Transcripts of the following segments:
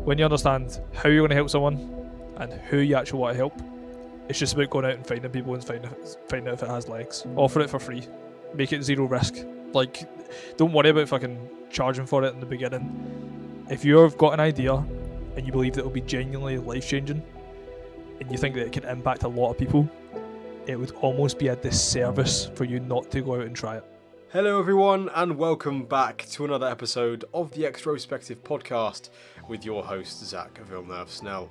when you understand how you're going to help someone and who you actually want to help, it's just about going out and finding people and finding out if it has legs. Offer it for free. Make it zero risk. Like, don't worry about fucking charging for it in the beginning. If you've got an idea and you believe that it will be genuinely life-changing and you think that it can impact a lot of people, it would almost be a disservice for you not to go out and try it. Hello everyone, and welcome back to another episode of the Extrospective Podcast with your host Zach Villeneuve-Snell.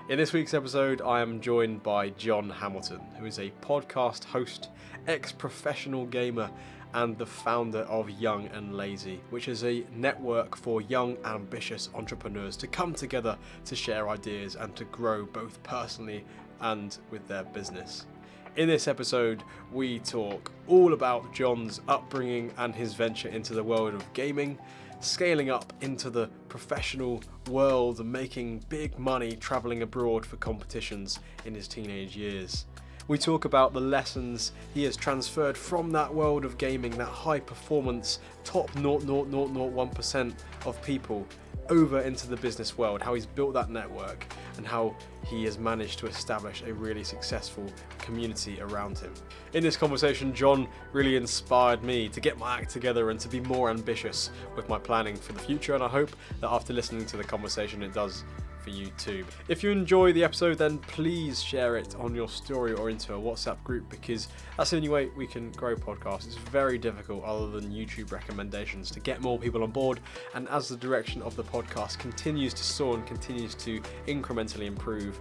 In this week's episode, I am joined by John Hamilton, who is a podcast host, ex-professional gamer, and the founder of Young and Lazy, which is a network for young, ambitious entrepreneurs to come together to share ideas and to grow both personally and with their business. In this episode, we talk all about John's upbringing and his venture into the world of gaming, scaling up into the professional world and making big money travelling abroad for competitions in his teenage years. We talk about the lessons he has transferred from that world of gaming, that high performance, top 0.0001% of people, over into the business world, how he's built that network and how he has managed to establish a really successful community around him. In this conversation, John really inspired me to get my act together and to be more ambitious with my planning for the future, and I hope that after listening to the conversation it does for you too. If you enjoy the episode, then please share it on your story or into a WhatsApp group, because that's the only way we can grow podcasts. It's very difficult, other than YouTube recommendations, to get more people on board, and as the direction of the podcast continues to soar and continues to incrementally improve,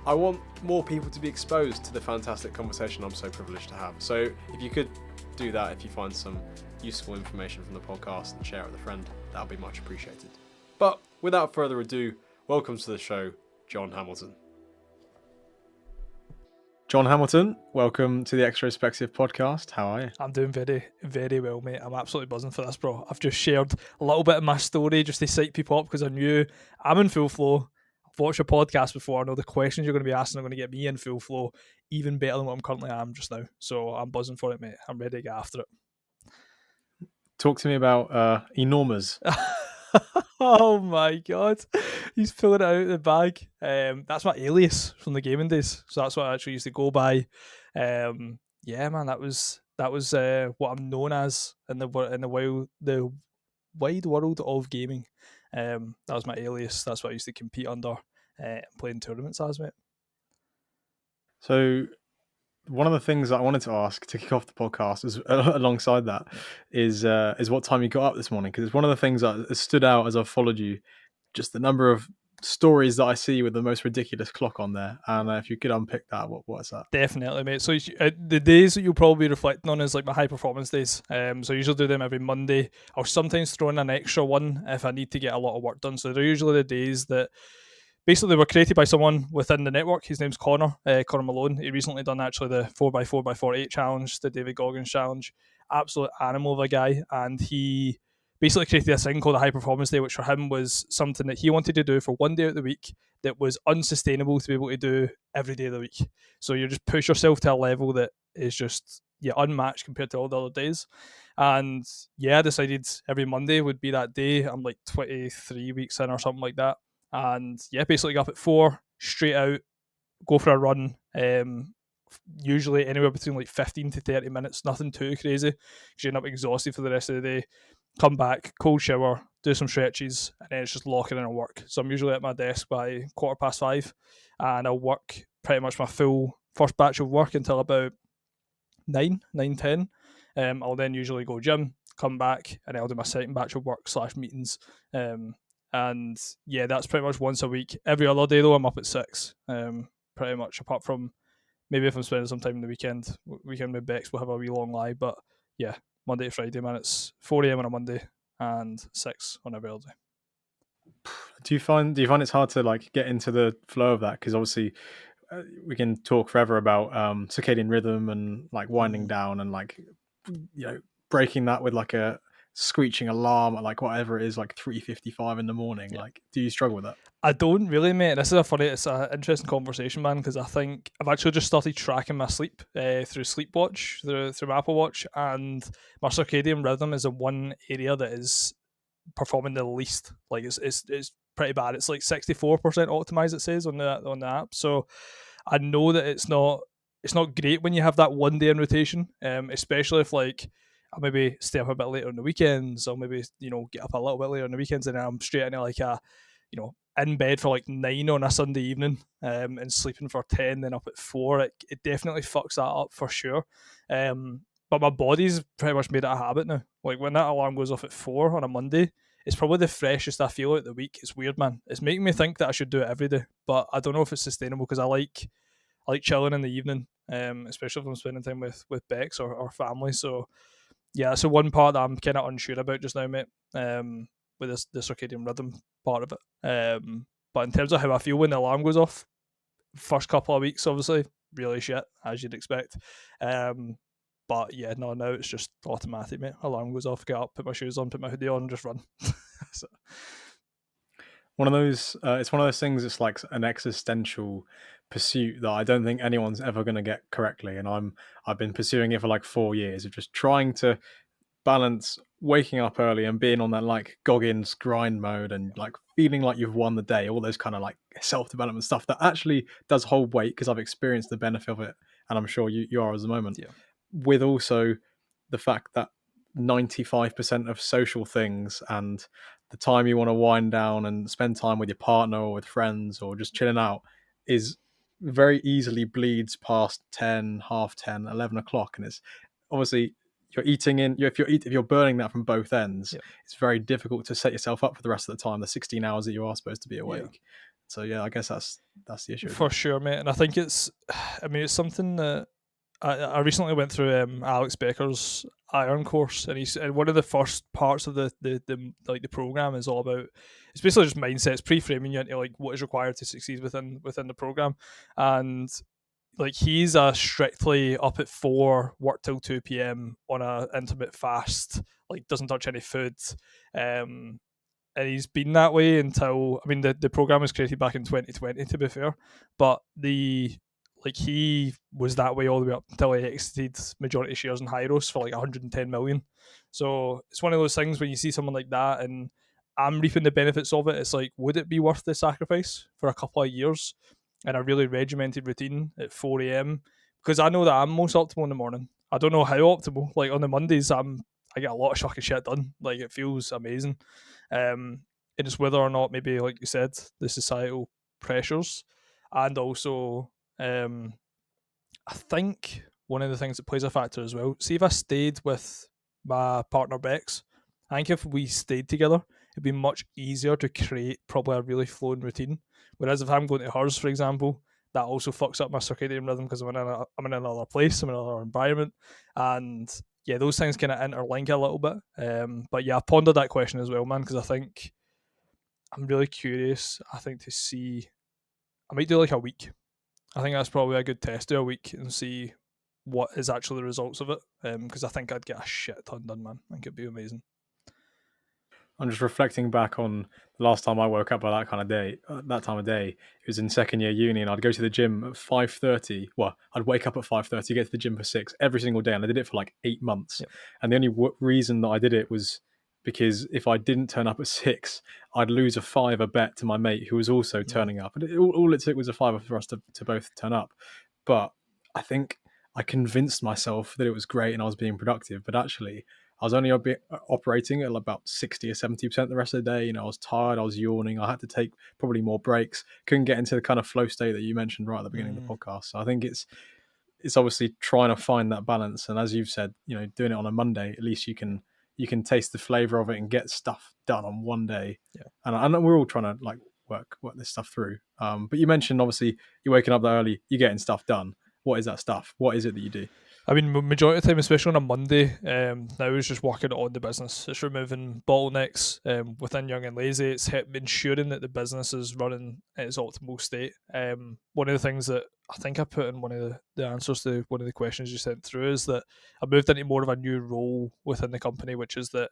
I want more people to be exposed to the fantastic conversation I'm so privileged to have. So if you could do that, if you find some useful information from the podcast and share it with a friend, that would be much appreciated. But without further ado, welcome to the show, John Hamilton. John Hamilton, welcome to the Extrospective Podcast. How are you? I'm doing very, very well, mate. I'm absolutely buzzing for this, bro. I've just shared a little bit of my story just to psych people up because I knew I'm in full flow. I've watched your podcast before. I know the questions you're going to be asking are going to get me in full flow, even better than what I'm currently am just now. So I'm buzzing for it, mate. I'm ready to get after it. Talk to me about Enormous. Oh my god, he's pulling it out of the bag. That's my alias from the gaming days, so that's what I actually used to go by. Yeah, man, that was what I'm known as in the wide world of gaming. That was my alias. That's what I used to compete under, playing tournaments as, mate. So one of the things that I wanted to ask to kick off the podcast is alongside that is what time you got up this morning, because it's one of the things that has stood out as I've followed you, just the number of stories that I see with the most ridiculous clock on there, and if you could unpick that, what's that? Definitely, mate. So the days that you'll probably be reflecting on is like my high performance days. So I usually do them every Monday. I'll sometimes throw in an extra one if I need to get a lot of work done. So they're usually the days that basically were created by someone within the network. His name's Connor Malone. He recently done actually the 4x4x48 challenge, the David Goggins challenge. Absolute animal of a guy, and he basically created this thing called a high performance day, which for him was something that he wanted to do for one day out of the week that was unsustainable to be able to do every day of the week. So you just push yourself to a level that is just unmatched compared to all the other days. And I decided every Monday would be that day. I'm like 23 weeks in or something like that. And basically get up at 4, straight out, go for a run, usually anywhere between like 15 to 30 minutes, nothing too crazy, because you end up exhausted for the rest of the day. Come back, cold shower, do some stretches, and then it's just locking in and work. So I'm usually at my desk by 5:15, and I'll work pretty much my full first batch of work until about 9:10. I'll then usually go gym, come back, and I'll do my second batch of work / meetings. And that's pretty much once a week. Every other day though, I'm up at 6. Pretty much, apart from maybe if I'm spending some time in the weekend with Bex, we'll have a wee long lie. But yeah, Monday to Friday, man, it's 4 a.m. on a Monday and 6 on every other day. Do you find it's hard to like get into the flow of that? Because obviously we can talk forever about circadian rhythm and like winding down and like breaking that with like a screeching alarm at like whatever it is, like 3:55 in the morning. Like, do you struggle with that? I don't really, mate. It's an interesting conversation, man, because I think I've actually just started tracking my sleep through Sleepwatch, through my Apple Watch, and my circadian rhythm is the one area that is performing the least. Like it's pretty bad. It's like 64% optimized, it says on the app. So I know that it's not great when you have that one day in rotation, especially if like I'll maybe stay up a bit later on the weekends, or maybe get up a little bit later on the weekends, and then I'm straight into like a in bed for like 9 on a Sunday evening, and sleeping for 10, then up at 4. It definitely fucks that up for sure. But my body's pretty much made it a habit now. Like when that alarm goes off at 4 on a Monday, it's probably the freshest I feel out the week. It's weird, man. It's making me think that I should do it every day, but I don't know if it's sustainable because I like chilling in the evening, especially if I'm spending time with Bex or family. So yeah, so one part that I'm kind of unsure about just now, mate. With the circadian rhythm part of it. But in terms of how I feel when the alarm goes off, first couple of weeks, obviously, really shit, as you'd expect. But yeah, no, now it's just automatic, mate. Alarm goes off, get up, put my shoes on, put my hoodie on, and just run. So, One of those, it's one of those things. It's like an existential pursuit that I don't think anyone's ever going to get correctly, and I've been pursuing it for like 4 years of just trying to balance waking up early and being on that like Goggins grind mode and like feeling like you've won the day, all those kind of like self-development stuff that actually does hold weight because I've experienced the benefit of it, and I'm sure you are as a moment, yeah, with also the fact that 95% of social things and the time you want to wind down and spend time with your partner or with friends or just chilling out is very easily bleeds past 10, half 10, 11 o'clock, and it's obviously you're eating in if you're burning that from both ends, yeah, it's very difficult to set yourself up for the rest of the time, the 16 hours that you are supposed to be yeah. awake. So yeah, I guess that's the issue, isn't For it? sure, mate. And I think it's something that I recently went through Alex Becker's iron course, and one of the first parts of the program is all about, it's basically just mindset. It's pre-framing you into like what is required to succeed within the program, and like he's a strictly up at 4, work till 2 p.m. on a intermittent fast, like doesn't touch any food, um, and he's been that way until, I mean, the program was created back in 2020, to be fair, but he was that way all the way up until he exited majority shares in Hyros for like 110 million. So it's one of those things when you see someone like that and I'm reaping the benefits of it, it's like, would it be worth the sacrifice for a couple of years and a really regimented routine at 4 a.m? Because I know that I'm most optimal in the morning. I don't know how optimal. Like on the Mondays, I get a lot of fucking shit done. Like it feels amazing. And it's whether or not, maybe like you said, the societal pressures, and also um, I think one of the things that plays a factor as well. See, if I stayed with my partner Bex, I think if we stayed together, it'd be much easier to create probably a really flowing routine. Whereas if I'm going to hers, for example, that also fucks up my circadian rhythm because I'm in another place, I'm in another environment, and yeah, those things kind of interlink a little bit. But yeah, I pondered that question as well, man, because I think I'm really curious. I think to see, I might do like a week. I think that's probably a good test. Do a week and see what is actually the results of it. Because I think I'd get a shit ton done, man. I think it'd be amazing. I'm just reflecting back on the last time I woke up by that time of day. It was in second year uni, and I'd go to the gym at 5:30. Well, I'd wake up at 5:30, get to the gym for 6 every single day, and I did it for like 8 months. Yep. And the only reason that I did it was because if I didn't turn up at 6, I'd lose a fiver bet to my mate who was also Mm. turning up. And all it took was a fiver for us to both turn up. But I think I convinced myself that it was great and I was being productive, but actually I was only operating at about 60 or 70% the rest of the day. I was tired, I was yawning, I had to take probably more breaks, couldn't get into the kind of flow state that you mentioned right at the beginning of the Mm. podcast. So I think it's obviously trying to find that balance. And as you've said, doing it on a Monday, at least you can taste the flavor of it and get stuff done on one day. Yeah. And I know we're all trying to like work this stuff through. But you mentioned obviously you're waking up that early, you're getting stuff done. What is that stuff? What is it that you do? I mean, majority of the time, especially on a Monday, now is just working on the business. It's removing bottlenecks within Young and Lazy. It's ensuring that the business is running at its optimal state. One of the things that I think I put in one of the answers to one of the questions you sent through is that I moved into more of a new role within the company, which is that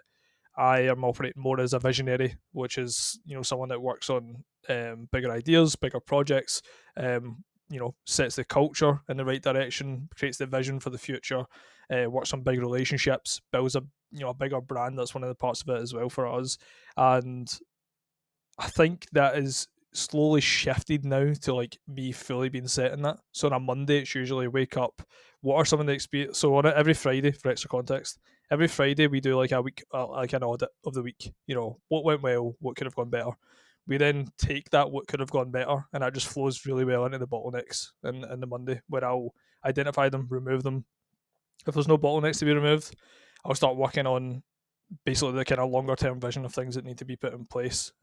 I am operating more as a visionary, which is someone that works on bigger ideas, bigger projects. Sets the culture in the right direction, creates the vision for the future, works on big relationships, builds a bigger brand. That's one of the parts of it as well for us. And I think that is slowly shifted now to like me fully being set in that. So on a Monday, it's usually wake up. What are some of the experience? So on every Friday, for extra context, every Friday we do like a week, like an audit of the week. You know, what went well, what could have gone better. We then take that what could have gone better, and that just flows really well into the bottlenecks in the Monday, where I'll identify them, remove them. If there's no bottlenecks to be removed, I'll start working on basically the kind of longer term vision of things that need to be put in place.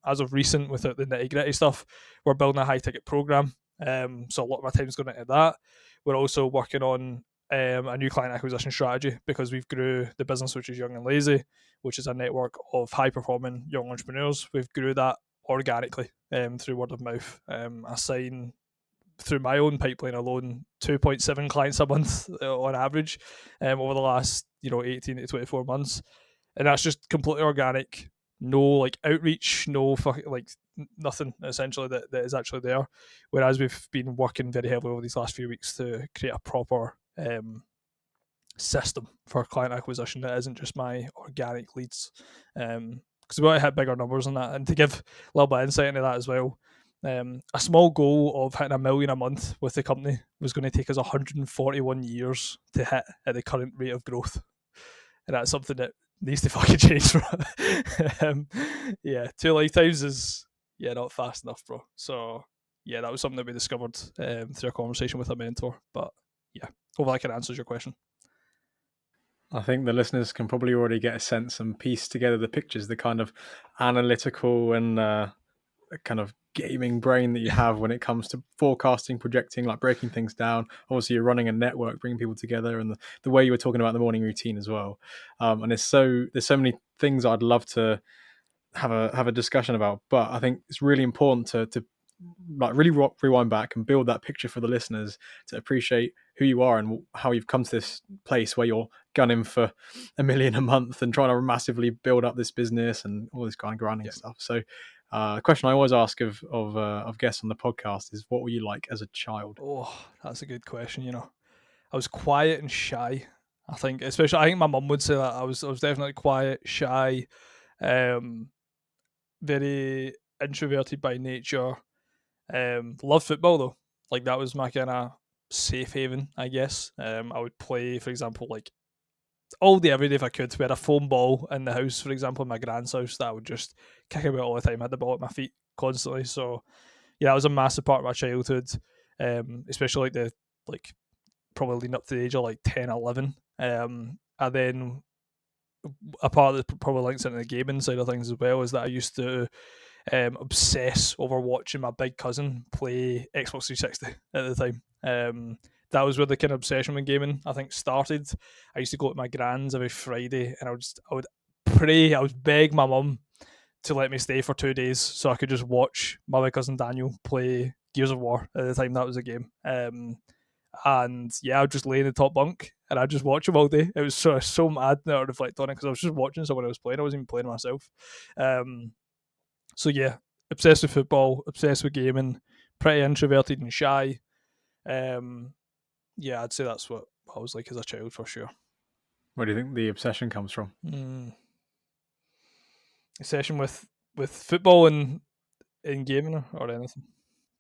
As of recent, without the nitty gritty stuff, we're building a high ticket program. So a lot of my time's going into that. We're also working on a new client acquisition strategy because we've grew the business, which is Young and Lazy, which is a network of high performing young entrepreneurs. We've grew that organically through word of mouth. I sign through my own pipeline alone 2.7 clients a month on average over the last 18 to 24 months, and that's just completely organic. No like outreach, no fucking like nothing essentially that is actually there. Whereas we've been working very heavily over these last few weeks to create a proper system for client acquisition that isn't just my organic leads. Because we want to hit bigger numbers on that, and to give a little bit of insight into that as well. A small goal of hitting $1 million a month with the company was going to take us 141 years to hit at the current rate of growth, and that's something that needs to fucking change, bro. Yeah, 2 lifetimes is not fast enough, bro. So yeah, that was something that we discovered through a conversation with a mentor. But yeah, hopefully that can answer your question. I think the listeners can probably already get a sense and piece together the pictures, the kind of analytical and kind of gaming brain that you have when it comes to forecasting, projecting, like breaking things down. Obviously, you're running a network, bringing people together, and the way you were talking about the morning routine as well. And there's so many things I'd love to have a discussion about, but I think it's really important to like really rewind back and build that picture for the listeners to appreciate who you are and how you've come to this place where you're gunning for $1 million a month and trying to massively build up this business and all this kind of grinding stuff. So a question I always ask of guests on the podcast is, what were you like as a child? Oh, that's a good question. I was quiet and shy. I think my mum would say that I was definitely quiet, shy, very introverted by nature. Love football though. Like that was my kind of safe haven, I guess. I would play, for example, like all day every day if I could. We had a foam ball in the house, for example, in my grand's house that I would just kick about all the time. I had the ball at my feet constantly. So yeah, that was a massive part of my childhood. Especially like probably leading up to the age of like 10, 11. And then a part that probably links into the gaming side of things as well is that I used to obsess over watching my big cousin play Xbox 360 at the time. That was where the kind of obsession with gaming I think started. I used to go to my grand's every Friday, and I would pray, I would beg my mum to let me stay for 2 days so I could just watch my big cousin Daniel play Gears of War at the time that was a game. And yeah, I would just lay in the top bunk and I'd just watch him all day. It was so mad now I reflect on it because I was just watching someone else playing. I wasn't even playing myself. So yeah, obsessed with football, obsessed with gaming, pretty introverted and shy. Yeah, I'd say that's what I was like as a child for sure. Where do you think the obsession comes from? Obsession with football and in gaming or anything.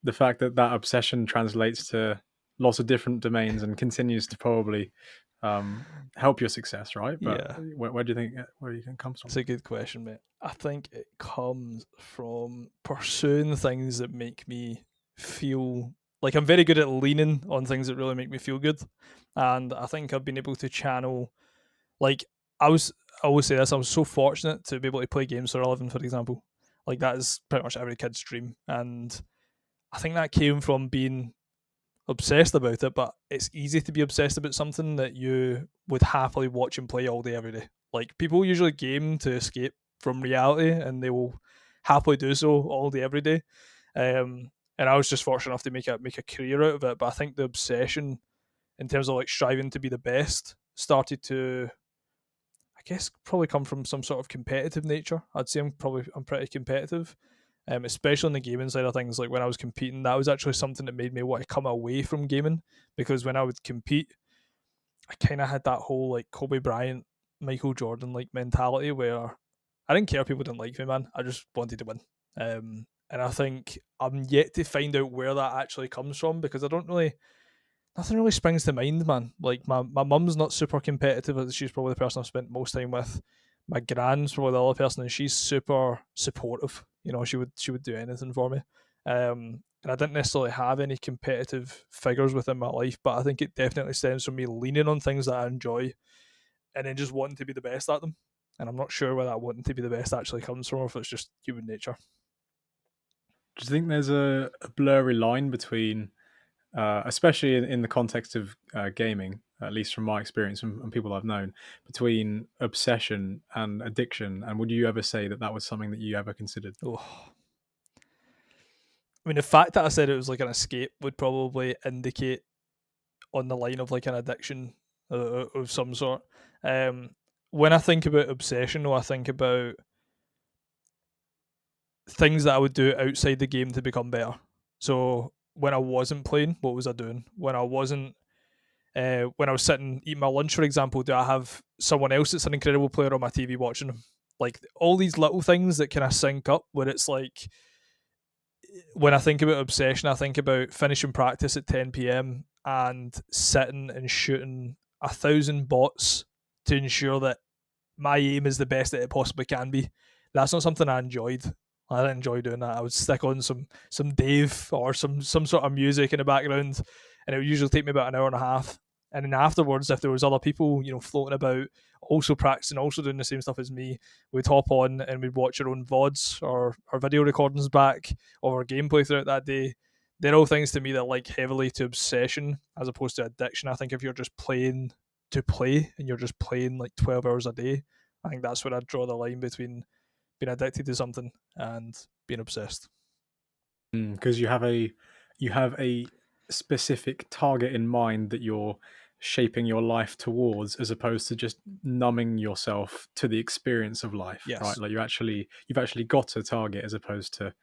The fact that obsession translates to lots of different domains and continues to probably help your success, right? But Yeah, where do you think it comes from? it's a good question, mate. I think it comes from pursuing things that make me feel like I'm very good at leaning on things that really make me feel good. And I think I've been able to channel, like, I was, I always say this, I was so fortunate to be able to play games for a living, for example. Like, that is pretty much every kid's dream. And I think that came from being obsessed about it, but it's easy to be obsessed about something that you would happily watch and play all day every day. Like people usually game to escape from reality, and they will happily do so all day every day. And I was just fortunate enough to make a career out of it. But I think the obsession, in terms of like striving to be the best, started to, I guess, probably come from some sort of competitive nature. I'd say I'm pretty competitive, especially on the gaming side of things. Like when I was competing, that was actually something that made me want to come away from gaming because when I would compete, I kind of had that whole like Kobe Bryant, Michael Jordan like mentality where I didn't care if people didn't like me, man. I just wanted to win. And I think I'm yet to find out where that actually comes from, because I don't really, nothing really springs to mind, man. Like my mum's not super competitive. She's probably the person I've spent most time with. My gran's probably the other person, and she's super supportive. You know, she would do anything for me. And I didn't necessarily have any competitive figures within my life, but I think it definitely stems from me leaning on things that I enjoy and then just wanting to be the best at them. And I'm not sure where that wanting to be the best actually comes from, or if it's just human nature. Do you think there's a blurry line between, especially in the context of gaming, at least from my experience and people I've known, between obsession and addiction? And would you ever say that that was something that you ever considered? Oh, I mean, the fact that I said it was like an escape would probably indicate on the line of like an addiction of some sort. When I think about obsession, though, I think about things that I would do outside the game to become better. So when I wasn't playing, what was I doing? When I was sitting eating my lunch, for example, do I have someone else that's an incredible player on my TV watching them? Like all these little things that kind of sync up, where it's like when I think about obsession, I think about finishing practice at 10 p.m. and sitting and shooting 1,000 bots to ensure that my aim is the best that it possibly can be. That's not something I enjoyed. I didn't enjoy doing that. I would stick on some Dave or some sort of music in the background, and it would usually take me about an hour and a half. And then afterwards, if there was other people, floating about, also practicing, also doing the same stuff as me, we'd hop on and we'd watch our own VODs or our video recordings back of our gameplay throughout that day. They're all things to me that like heavily to obsession as opposed to addiction. I think if you're just playing to play and you're just playing like 12 hours a day, I think that's where I'd draw the line between being addicted to something and being obsessed. Because you have a specific target in mind that you're shaping your life towards, as opposed to just numbing yourself to the experience of life, right? Yes, Like you've actually got a target, as opposed to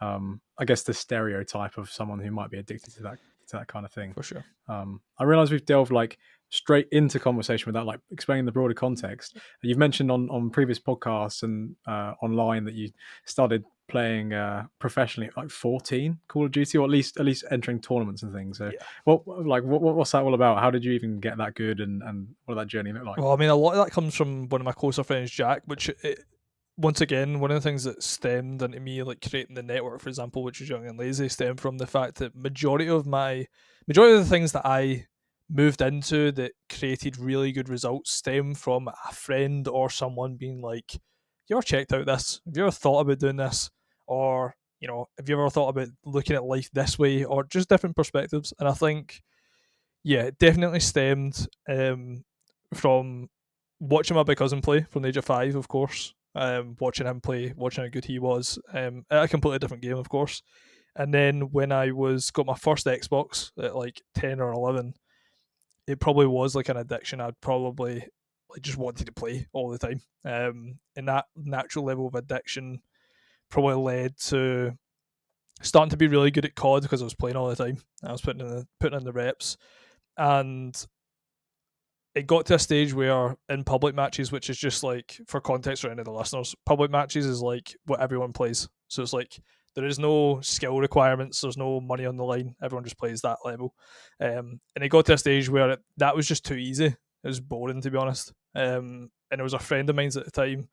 I guess the stereotype of someone who might be addicted to that kind of thing. for sure. I realize we've delved like straight into conversation without like explaining the broader context. You've mentioned on previous podcasts and online that you started playing professionally at like 14 Call of Duty, or at least entering tournaments and things. So Yeah. what's that all about? How did you even get that good, and what did that journey look like? Well, I mean, a lot of that comes from one of my closer friends, Jack, once again, one of the things that stemmed into me like creating the network, for example, which is Young and Lazy, stemmed from the fact that majority of the things that I moved into that created really good results stem from a friend or someone being like, "You ever checked out this? Have you ever thought about doing this? Or have you ever thought about looking at life this way, or just different perspectives?" And I think, yeah, it definitely stemmed from watching my big cousin play from the age of 5, of course. Watching him play, watching how good he was, at a completely different game, of course. And then when I got my first Xbox at like 10 or 11, it probably was like an addiction. I'd probably like just wanted to play all the time. And that natural level of addiction probably led to starting to be really good at COD because I was playing all the time. I was putting in the reps, and it got to a stage where in public matches, which is just like for context for any of the listeners, public matches is like what everyone plays. So it's like there is no skill requirements, there's no money on the line. Everyone just plays that level. And it got to a stage where that was just too easy. It was boring, to be honest. And it was a friend of mine's at the time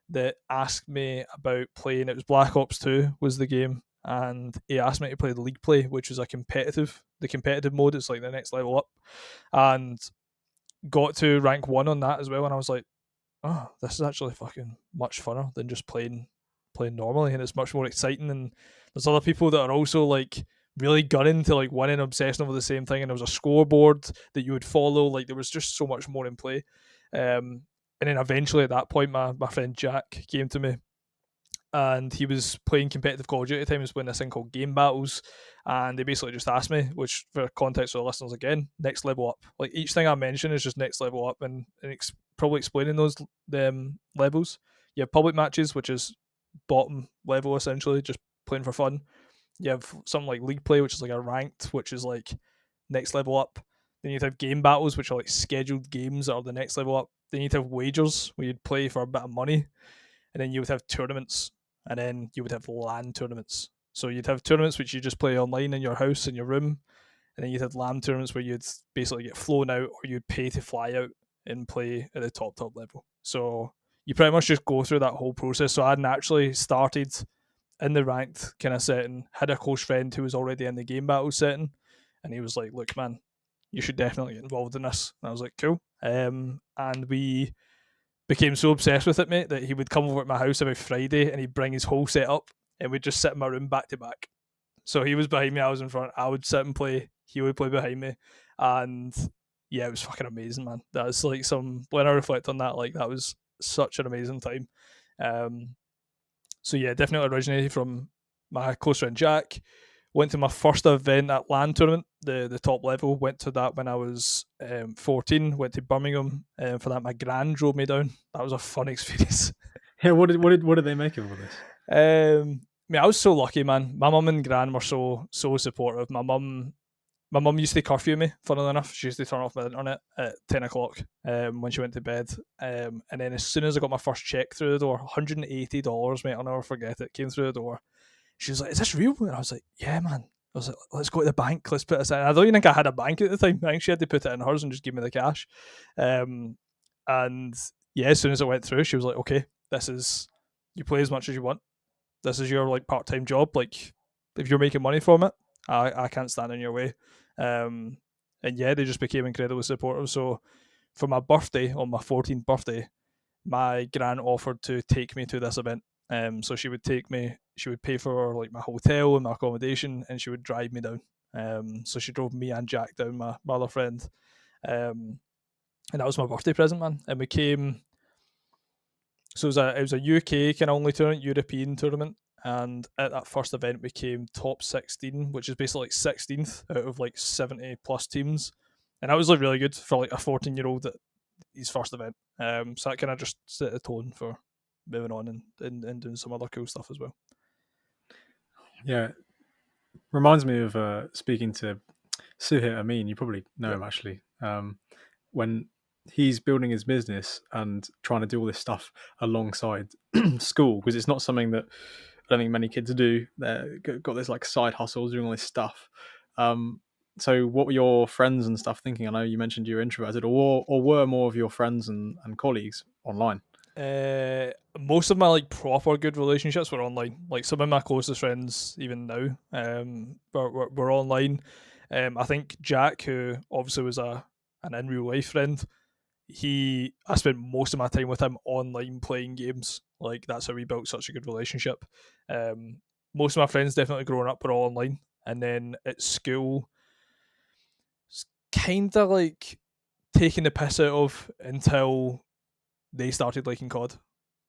that asked me about playing. It was Black Ops 2 was the game, and he asked me to play the League Play, which is the competitive mode. It's like the next level up, and got to rank 1 on that as well, and I was like, oh, this is actually fucking much funner than just playing normally, and it's much more exciting. And there's other people that are also like really gunning to like win and obsessing over the same thing, and there was a scoreboard that you would follow. Like there was just so much more in play. And then eventually at that point, my friend Jack came to me, and he was playing competitive Call of Duty at the time. He was playing this thing called Game Battles, and they basically just asked me, which for context for the listeners again, next level up. Like each thing I mention is just next level up, and probably explaining those levels. You have public matches, which is bottom level essentially, just playing for fun. You have something like League Play, which is like a ranked, which is like next level up. Then you'd have game battles, which are like scheduled games that are the next level up. Then you'd have wagers, where you'd play for a bit of money, and then you would have tournaments. and then you would have LAN tournaments. So you'd have tournaments which you just play online in your house, in your room, and then you'd have LAN tournaments where you'd basically get flown out or you'd pay to fly out and play at the top level. So you pretty much just go through that whole process. So I naturally started in the ranked kind of setting, had a close friend who was already in the game battle setting, and he was like, "Look, man, you should definitely get involved in this." And I was like, "Cool." And we became so obsessed with it, mate, that he would come over at my house every Friday and he'd bring his whole setup, and we'd just sit in my room back to back. So he was behind me, I was in front. I would sit and play. He would play behind me, and yeah, it was fucking amazing, man. That's like when I reflect on that, like that was such an amazing time. So yeah, definitely originated from my close friend Jack. Went to my first event at LAN tournament, the top level. Went to that when I was 14. Went to Birmingham for that. My gran drove me down. That was a fun experience. Yeah, what did they make of all this? I was so lucky, man. My mum and gran were so supportive. My mum used to curfew me, funnily enough. She used to turn off my internet at 10 o'clock when she went to bed. And then as soon as I got my first check through the door, $180, mate, I'll never forget it, came through the door. She was like, "Is this real?" And I was like, "Yeah, man." I was like, "Let's go to the bank. Let's put this in." I don't even think I had a bank at the time. I think she had to put it in hers and just give me the cash. And yeah, as soon as it went through, she was like, "Okay, you play as much as you want. This is your like part-time job. Like, if you're making money from it, I can't stand in your way." And yeah, they just became incredibly supportive. So for my birthday, on my 14th birthday, my gran offered to take me to this event. So she would take me. She would pay for like my hotel and my accommodation, and she would drive me down. So she drove me and Jack down, my other friend, and that was my birthday present, man. And we came. So it was a UK kind of only tournament, European tournament, and at that first event we came top 16, which is basically like 16th out of like 70 plus teams, and that was like really good for like a 14-year-old at his first event. So that kind of just set the tone for moving on and doing some other cool stuff as well. Yeah, reminds me of speaking to Suhit Amin. You probably know him actually. When he's building his business and trying to do all this stuff alongside school, because it's not something that I don't think many kids do. They've got this like side hustles, doing all this stuff. So what were your friends and stuff thinking? I know you mentioned you were introverted, or were more of your friends and colleagues online? Most of my like proper good relationships were online. Like some of my closest friends, even now, were online. I think Jack, who obviously was an in real life friend, I spent most of my time with him online playing games. Like that's how we built such a good relationship. Most of my friends definitely growing up were all online, and then at school, it's kind of like taking the piss out of until they started liking COD,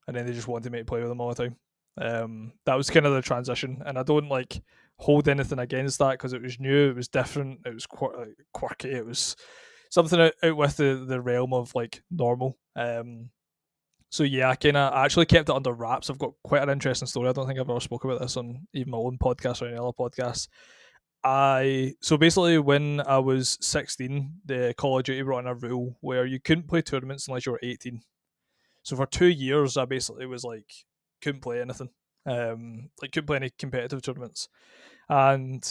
and then they just wanted me to play with them all the time. That was kind of the transition, and I don't like hold anything against that because it was new, it was different, it was quirky, it was something out with the realm of like normal. So yeah, I actually kept it under wraps. I've got quite an interesting story. I don't think I've ever spoken about this on even my own podcast or any other podcast. So basically when I was 16, the Call of Duty brought in a rule where you couldn't play tournaments unless you were 18. So for 2 years, I basically was like couldn't play anything, like couldn't play any competitive tournaments, and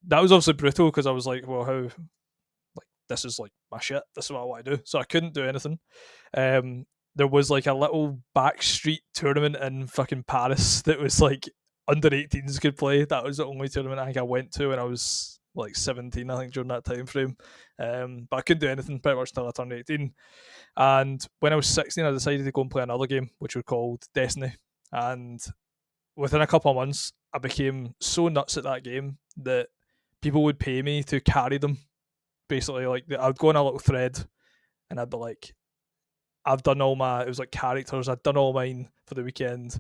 that was obviously brutal because I was like, well, how, like this is like my shit. This is what I want to do. So I couldn't do anything. There was like a little backstreet tournament in fucking Paris that was like under 18s could play. That was the only tournament I think I went to when I was like 17, I think, during that time frame. But I couldn't do anything pretty much until I turned 18. And when I was 16, I decided to go and play another game, which was called Destiny. And within a couple of months, I became so nuts at that game that people would pay me to carry them. Basically, like I'd go on a little thread and I'd be like, it was like characters, I'd done all mine for the weekend.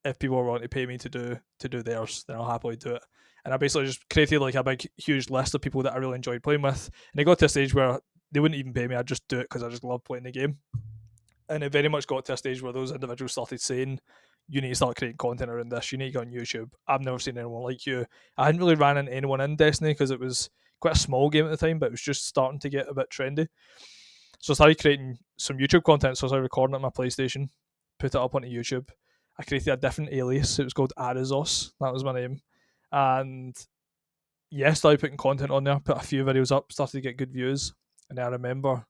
If people were wanting to pay me to do theirs, then I'll happily do it. And I basically just created like a big, huge list of people that I really enjoyed playing with. And it got to a stage where they wouldn't even pay me. I'd just do it because I just love playing the game. And it very much got to a stage where those individuals started saying, you need to start creating content around this. You need to go on YouTube. I've never seen anyone like you. I hadn't really ran into anyone in Destiny because it was quite a small game at the time, but it was just starting to get a bit trendy. So I started creating some YouTube content. So I started recording it on my PlayStation, put it up onto YouTube. I created a different alias. It was called Arizos. That was my name. And yeah, started putting content on there, put a few videos up, started to get good views. And I remember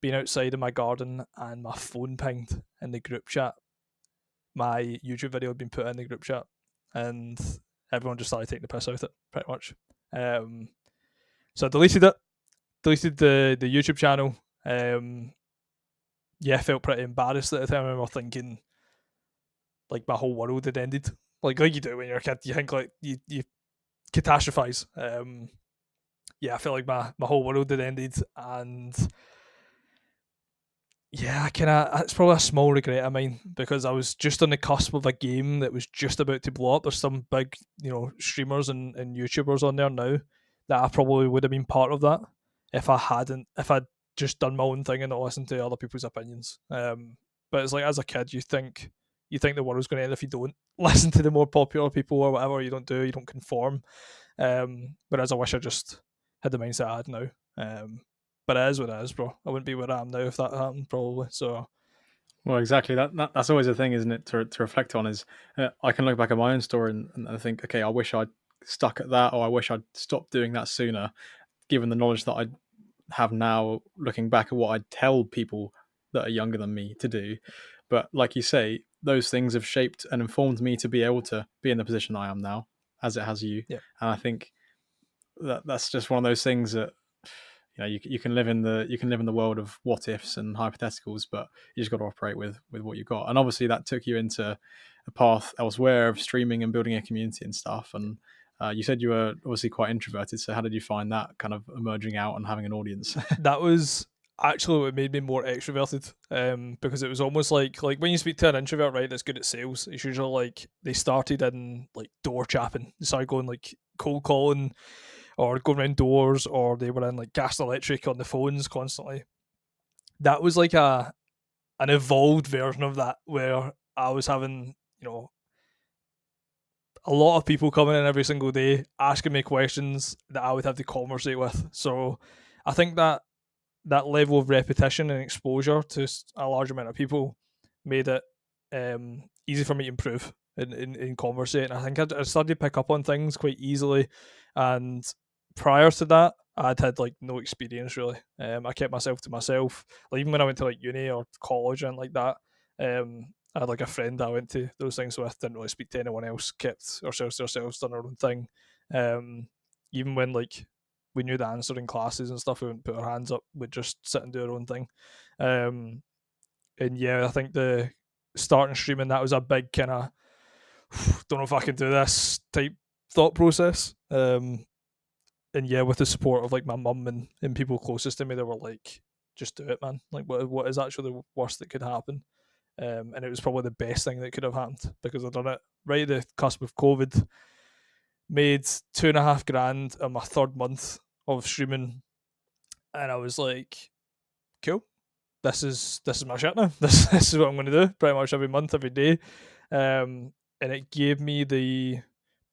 being outside in my garden and my phone pinged in the group chat. My YouTube video had been put in the group chat, and everyone just started taking the piss out of it, pretty much. So I deleted it, deleted the YouTube channel. Yeah, I felt pretty embarrassed at the time. I remember thinking, like, my whole world had ended. Like you do when you're a kid, you think like you catastrophize. Yeah, I felt like my whole world had ended, and yeah, it's probably a small regret of mine because I was just on the cusp of a game that was just about to blow up. There's some big, streamers and YouTubers on there now that I probably would have been part of that if I'd just done my own thing and not listened to other people's opinions. But it's like as a kid, you think the world's going to end if you don't listen to the more popular people or whatever. You don't conform. Whereas I wish I just had the mindset I had now. But it is what it is, bro. I wouldn't be where I am now if that happened, probably. So, Well, exactly. That's always a thing, isn't it? To reflect on is I can look back at my own story and think, okay, I wish I'd stuck at that, or I wish I'd stopped doing that sooner, given the knowledge that I have now. Looking back at what I'd tell people that are younger than me to do, but like you say, those things have shaped and informed me to be able to be in the position I am now, as it has you. yeah, And I think that's just one of those things that you can live in the world of what ifs and hypotheticals, but you just got to operate with what you got. And obviously that took you into a path elsewhere of streaming and building a community and stuff. And you said you were obviously quite introverted, so how did you find that kind of emerging out and having an audience? that was actually what made me more extroverted. Because it was almost like when you speak to an introvert, right, that's good at sales, it's usually like they started in like door chapping. They started going like cold calling or going around doors, or they were in like gas and electric on the phones constantly. That was like an evolved version of that where I was having, a lot of people coming in every single day asking me questions that I would have to conversate with. So I think that level of repetition and exposure to a large amount of people made it easy for me to improve in conversating. I think I started to pick up on things quite easily, and prior to that, I'd had like no experience really. I kept myself to myself. Like even when I went to like uni or college and like that, I had like a friend I went to those things with. Didn't really speak to anyone else. Kept ourselves to ourselves, done our own thing. Even when like we knew the answer in classes and stuff, we wouldn't put our hands up. We'd just sit and do our own thing. And yeah, I think the starting streaming, that was a big kind of don't know if I can do this type thought process. And yeah, with the support of like my mum and people closest to me, they were like, just do it, man. Like what is actually the worst that could happen? And it was probably the best thing that could have happened because I'd done it right at the cusp of COVID, made 2.5 grand in my third month of streaming, and I was like, cool, this is my shit now. This is what I'm going to do pretty much every month, every day. And it gave me the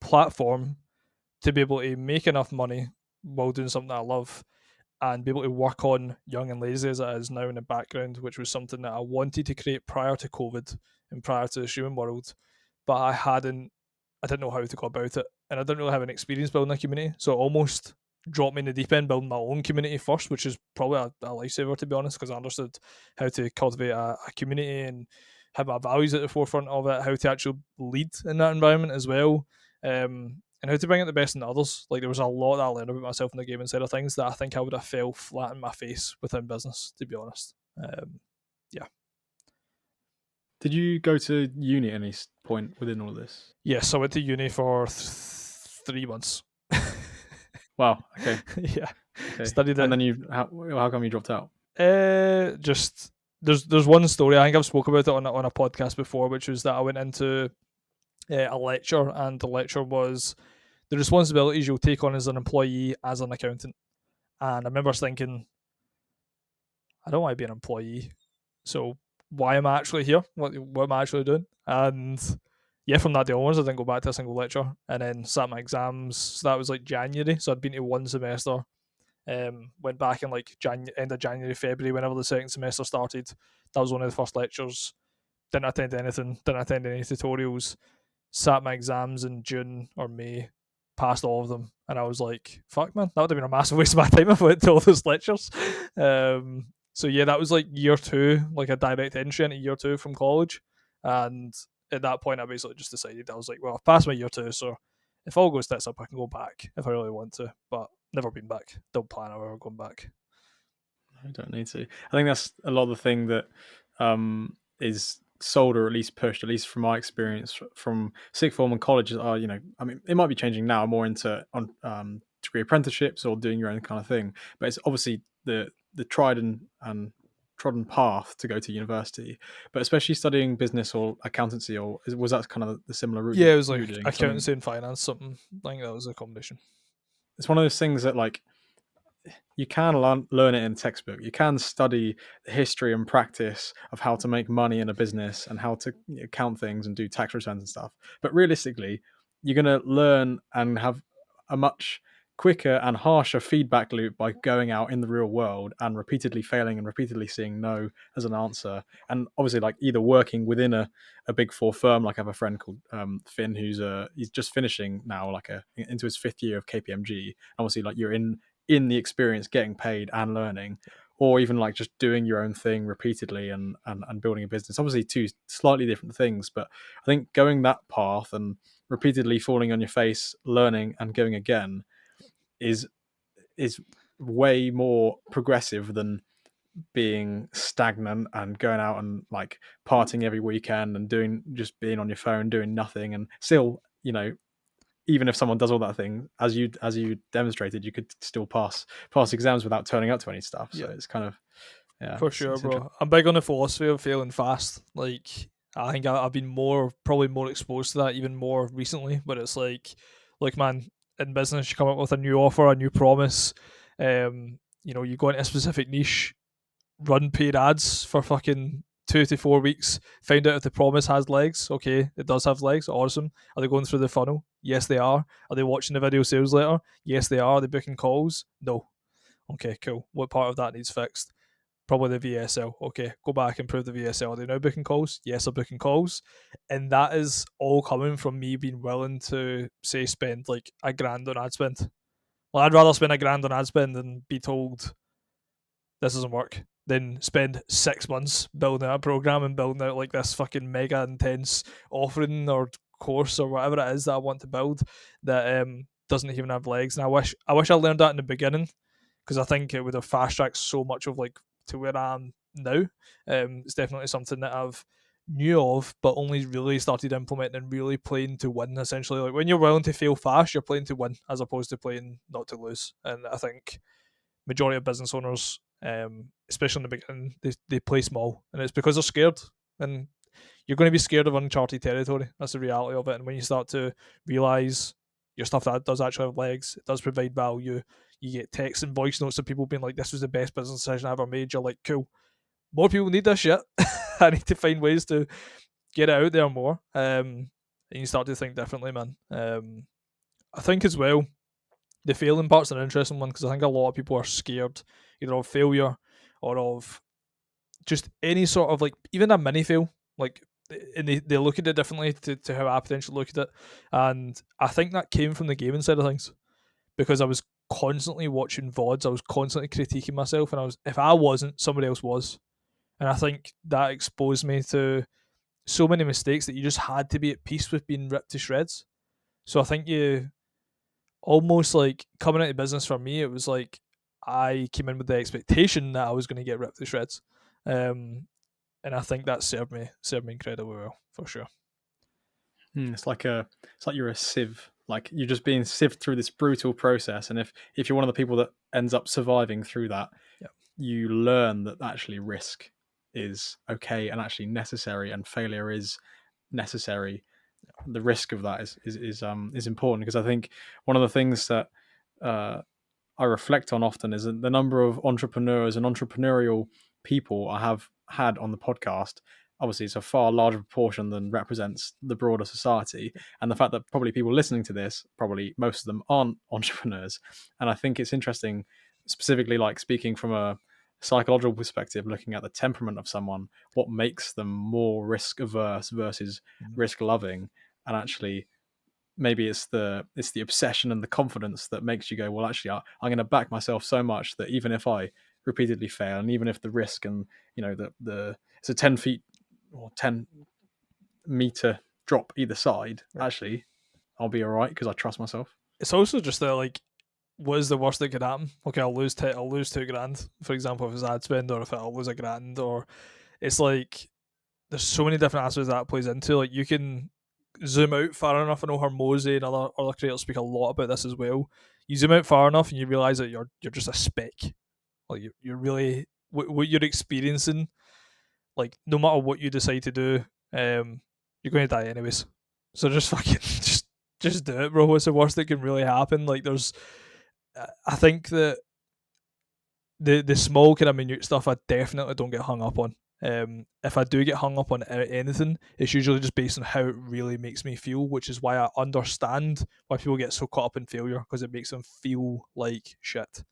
platform to be able to make enough money while doing something that I love and be able to work on Young and Lazy as it is now in the background, which was something that I wanted to create prior to COVID and prior to the streaming world, but I didn't know how to go about it, and I didn't really have an experience building a community, so it almost dropped me in the deep end building my own community first, which is probably a lifesaver, to be honest, because I understood how to cultivate a community and have my values at the forefront of it, how to actually lead in that environment as well, and how to bring out the best in others. Like there was a lot that I learned about myself in the gaming side of things that I think I would have fell flat in my face within business, to be honest. Yeah. Did you go to uni at any point within all of this? Yes, I went to uni for 3 months. Wow. Okay. Yeah. Okay. Studied it. And then how come you dropped out? Just there's one story. I think I've spoke about it on a podcast before, which was that I went into a lecture, and the lecture was the responsibilities you'll take on as an employee as an accountant. And I remember thinking, I don't want to be an employee, so why am I actually here? What am I actually doing? And yeah, from that day onwards, I didn't go back to a single lecture, and then sat my exams. So that was like January, so I'd been to one semester. Went back in like end of January, February, whenever the second semester started. That was one of the first lectures. didn't attend anything, didn't attend any tutorials, sat my exams in June or May, passed all of them, and I was like, fuck man, that would have been a massive waste of my time if I went to all those lectures. So yeah, that was like year 2, like a direct entry into year 2 from college. And at that point I basically just decided, I was like, well, I've passed my year 2, so if all goes tits up I can go back if I really want to, but never been back, don't plan on ever going back. I don't need to. I think that's a lot of the thing that is sold, or at least pushed, at least from my experience from sixth form and college. Are, I mean, it might be changing now more into on degree apprenticeships or doing your own kind of thing, but it's obviously the tried and trodden path to go to university. But especially studying business or accountancy, or was that kind of the similar route? Yeah, it was you like were doing accountancy and finance, something. I think that was a combination. It's one of those things that, like, you can learn it in a textbook. You can study the history and practice of how to make money in a business and how to count things and do tax returns and stuff. But realistically, you're going to learn and have a much quicker and harsher feedback loop by going out in the real world and repeatedly failing and repeatedly seeing no as an answer. And obviously, like, either working within a big four firm, like I have a friend called Finn, he's just finishing now, like into his 5th year of KPMG. Obviously, like, you're in the experience, getting paid and learning, or even like just doing your own thing repeatedly and building a business. Obviously, two slightly different things, but I think going that path and repeatedly falling on your face, learning and going again is way more progressive than being stagnant and going out and like partying every weekend and just being on your phone doing nothing. And still, even if someone does all that thing, as you demonstrated, you could still pass exams without turning up to any stuff. So it's kind of, yeah, for sure, bro. I'm big on the philosophy of failing fast. Like, I think I've been probably more exposed to that even more recently. But it's like, look, man, in business, you come up with a new offer, a new promise. You go into a specific niche, run paid ads for fucking 2 to 4 weeks, find out if the promise has legs. Okay, it does have legs. Awesome. Are they going through the funnel? Yes, they are. Are they watching the video sales letter? Yes, they are. Are they booking calls? No. Okay, cool. What part of that needs fixed? Probably the VSL. Okay, go back and improve the VSL. Are they now booking calls? Yes, they're booking calls. And that is all coming from me being willing to, say, spend like $1,000 on ad spend. Well, I'd rather spend $1,000 on ad spend than be told this doesn't work than spend 6 months building out a program and building out like this fucking mega intense offering or course or whatever it is that I want to build that doesn't even have legs. And I wish I learned that in the beginning, because I think it would have fast tracked so much of like to where I am now. It's definitely something that I've knew of, but only really started implementing and really playing to win. Essentially, like when you're willing to fail fast, you're playing to win as opposed to playing not to lose. And I think majority of business owners, especially in the beginning, they play small, and it's because they're scared. And you're going to be scared of uncharted territory. That's the reality of it. And when you start to realize your stuff that does actually have legs, it does provide value. You get texts and voice notes of people being like, "This was the best business decision I ever made." You're like, "Cool, more people need this shit." I need to find ways to get it out there more. And you start to think differently, man. I think as well, the failing part's an interesting one, because I think a lot of people are scared either of failure or of just any sort of like even a mini fail. Like, and they look at it differently to how I potentially look at it. And I think that came from the gaming side of things, because I was constantly watching VODs, I was constantly critiquing myself, and if I wasn't, somebody else was. And I think that exposed me to so many mistakes that you just had to be at peace with being ripped to shreds. So I think you almost like coming into business for me, it was like I came in with the expectation that I was going to get ripped to shreds. And I think that served me incredibly well, for sure. It's like you're a sieve. Like, you're just being sieved through this brutal process, and if you're one of the people that ends up surviving through that, you learn that actually risk is okay and actually necessary, and failure is necessary. The risk of that is important, because I think one of the things that I reflect on often is the number of entrepreneurs and entrepreneurial people I have had on the podcast. Obviously, it's a far larger proportion than represents the broader society. And the fact that probably people listening to this, probably most of them aren't entrepreneurs. And I think it's interesting, specifically like speaking from psychological perspective, looking at the temperament of someone, what makes them more risk averse versus risk loving, and actually maybe it's the obsession and the confidence that makes you go, well, actually, I'm going to back myself so much that even if I repeatedly fail, and even if the risk and the it's a 10 feet or 10 meter drop either side, actually, I'll be all right because I trust myself. It's also just that, like, what is the worst that could happen? Okay, I'll lose $2,000, for example, if it's ad spend, or if I'll lose $1,000, or it's like there's so many different aspects that plays into. Like, you can zoom out far enough. I know Hormozy and other creators speak a lot about this as well. You zoom out far enough and you realize that you're just a speck. Like, you're really what you're experiencing. Like, no matter what you decide to do, you're going to die anyways. So just fucking just do it, bro. What's the worst that can really happen? Like, I think that the small kind of minute stuff I definitely don't get hung up on. If I do get hung up on anything, it's usually just based on how it really makes me feel, which is why I understand why people get so caught up in failure, because it makes them feel like shit.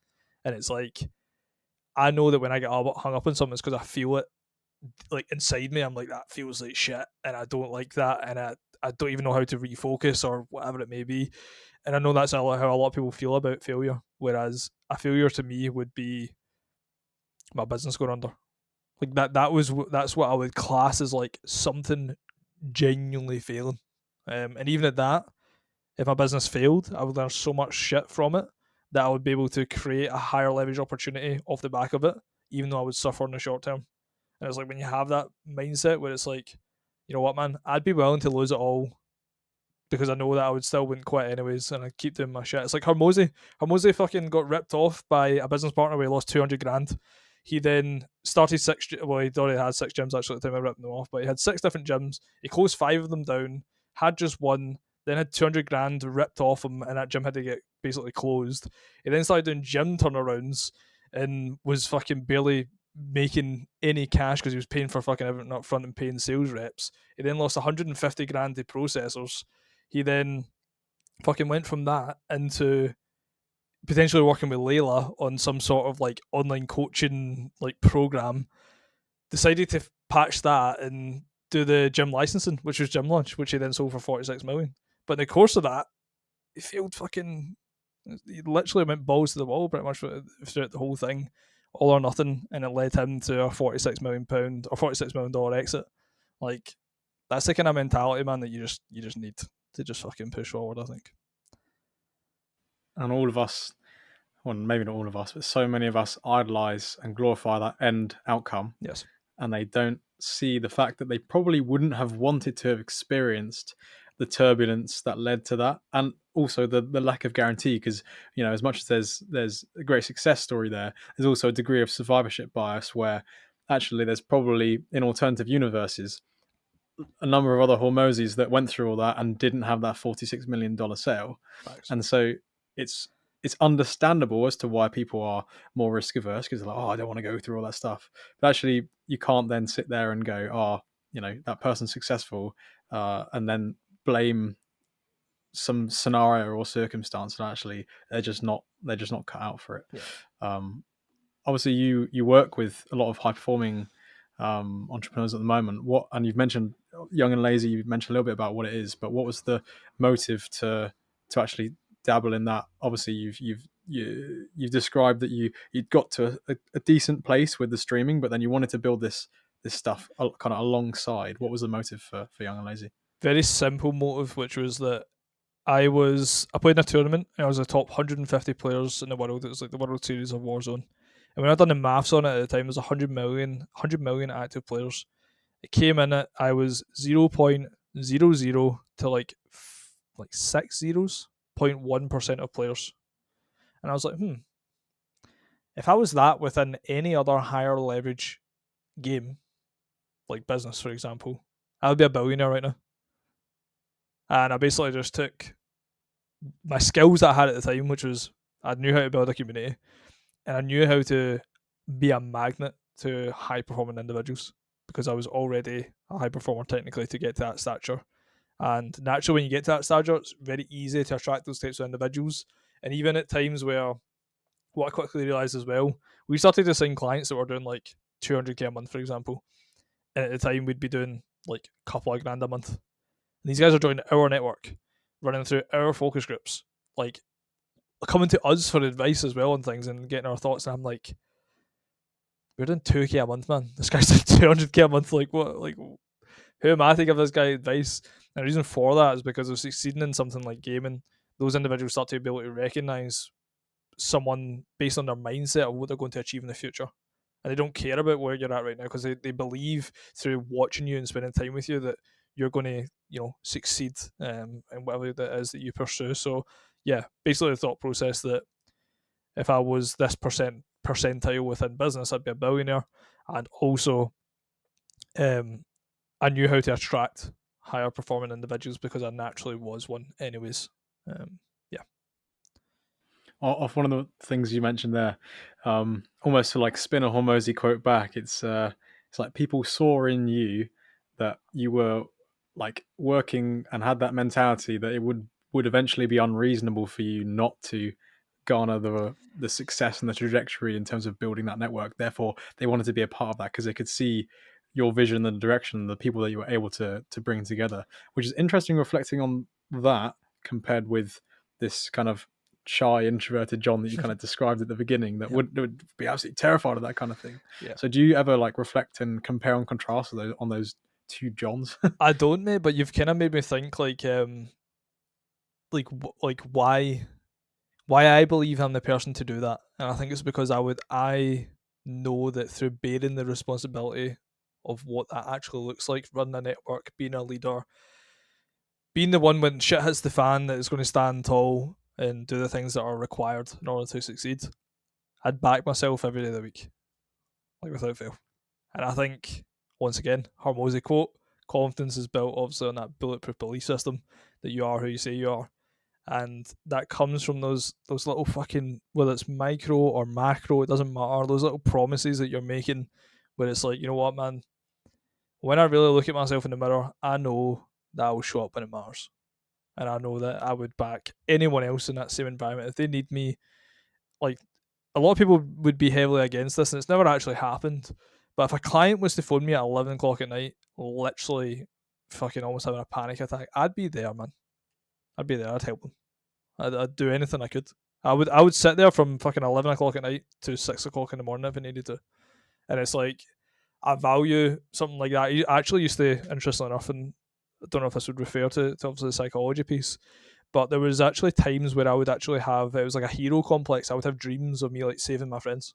And it's like, I know that when I get hung up on something, it's because I feel it like inside me. I'm like, that feels like shit, and I don't like that, and I don't even know how to refocus or whatever it may be. And I know that's how a lot of people feel about failure. Whereas a failure to me would be my business going under. Like that's what I would class as like something genuinely failing. And even at that, if my business failed, I would learn so much shit from it that I would be able to create a higher leverage opportunity off the back of it, even though I would suffer in the short term. And it's like, when you have that mindset where it's like, you know what, man, I'd be willing to lose it all because I know that I would still wouldn't quit anyways, and I'd keep doing my shit. It's like Hormozy. Hormozy fucking got ripped off by a business partner where he lost 200 grand. He then started well, he'd already had 6 gyms actually at the time I ripped them off, but he had 6 different gyms. He closed 5 of them down, had just one, then had 200 grand ripped off him, and that gym had to get basically closed. He then started doing gym turnarounds and was fucking barely making any cash because he was paying for fucking everything up front and paying sales reps. He then lost 150 grand to processors. He then fucking went from that into potentially working with Layla on some sort of like online coaching like program. Decided to patch that and do the gym licensing, which was Gym Launch, which he then sold for 46 million. But in the course of that, he failed fucking. He literally went balls to the wall pretty much throughout the whole thing, all or nothing, and it led him to a £46 million or $46 million exit. Like, that's the kind of mentality, man, that you just need to just fucking push forward, I think. And all of us, well, maybe not all of us, but so many of us idolize and glorify that end outcome. Yes. And they don't see the fact that they probably wouldn't have wanted to have experienced the turbulence that led to that, and also the lack of guarantee. Because, you know, as much as there's a great success story there's also a degree of survivorship bias where actually there's probably, in alternative universes, a number of other Hormozis that went through all that and didn't have that $46 million sale. Facts. And so it's understandable as to why people are more risk averse, because they're like, oh, I don't want to go through all that stuff. But actually, you can't then sit there and go, oh, you know, that person's successful, and then blame some scenario or circumstance, and actually they're just not cut out for it. Yeah. Obviously, you work with a lot of high performing entrepreneurs at the moment. And you've mentioned Young and Lazy. You've mentioned a little bit about what it is, but what was the motive to actually dabble in that? Obviously, you've described that you'd got to a decent place with the streaming, but then you wanted to build this stuff kind of alongside. What was the motive for Young and Lazy? Very simple motive, which was that I played in a tournament and I was the top 150 players in the world. It was like the World Series of Warzone. And when I done the maths on it at the time, it was 100 million active players. It came in at, I was 0.00 to like 6 zeros, 0.1% of players. And I was like, if I was that within any other higher leverage game, like business, for example, I would be a billionaire right now. And I basically just took my skills that I had at the time, which was I knew how to build a community and I knew how to be a magnet to high performing individuals, because I was already a high performer technically to get to that stature. And naturally, when you get to that stature, it's very easy to attract those types of individuals. And even at times where what I quickly realised as well, we started to sign clients that were doing like 200k a month, for example, and at the time we'd be doing like a couple of grand a month. And these guys are joining our network, running through our focus groups, like coming to us for advice as well on things and getting our thoughts. And I'm like, we're doing 2k a month, man. This guy's doing 200k a month. Like, what? Like, who am I to give this guy advice? And the reason for that is because of succeeding in something like gaming. Those individuals start to be able to recognize someone based on their mindset of what they're going to achieve in the future. And they don't care about where you're at right now because they believe through watching you and spending time with you that you're going to, succeed in whatever that is that you pursue. So, yeah, basically the thought process that if I was this percentile within business, I'd be a billionaire. And also, I knew how to attract higher performing individuals because I naturally was one, anyways. Yeah. Off one of the things you mentioned there, almost to like spin a Hormozy quote back, it's like people saw in you that you were like working and had that mentality that it would eventually be unreasonable for you not to garner the success and the trajectory in terms of building that network. Therefore, they wanted to be a part of that because they could see your vision and the direction, the people that you were able to bring together, which is interesting reflecting on that compared with this kind of shy, introverted John that you kind of described at the beginning that would be absolutely terrified of that kind of thing. Yeah. So do you ever like reflect and compare and contrast on those two Johns? I don't, mate, but you've kind of made me think like why I believe I'm the person to do that. And I think it's because I know that through bearing the responsibility of what that actually looks like, running a network, being a leader, being the one when shit hits the fan that is going to stand tall and do the things that are required in order to succeed, I'd back myself every day of the week, like without fail. And I think, once again, Hormozy quote, confidence is built obviously on that bulletproof belief system that you are who you say you are. And that comes from those little fucking, whether it's micro or macro, it doesn't matter, those little promises that you're making where it's like, you know what, man, when I really look at myself in the mirror, I know that I will show up when it matters. And I know that I would back anyone else in that same environment. If they need me, like, a lot of people would be heavily against this, and it's never actually happened. But if a client was to phone me at 11 o'clock at night, literally fucking almost having a panic attack, I'd be there, man. I'd be there. I'd help them. I'd do anything I could. I would sit there from fucking 11 o'clock at night to 6 o'clock in the morning if I needed to. And it's like, I value something like that. I actually used to, interestingly enough, and I don't know if this would refer to obviously the psychology piece, but there was actually times where I would actually have, it was like a hero complex. I would have dreams of me like saving my friends.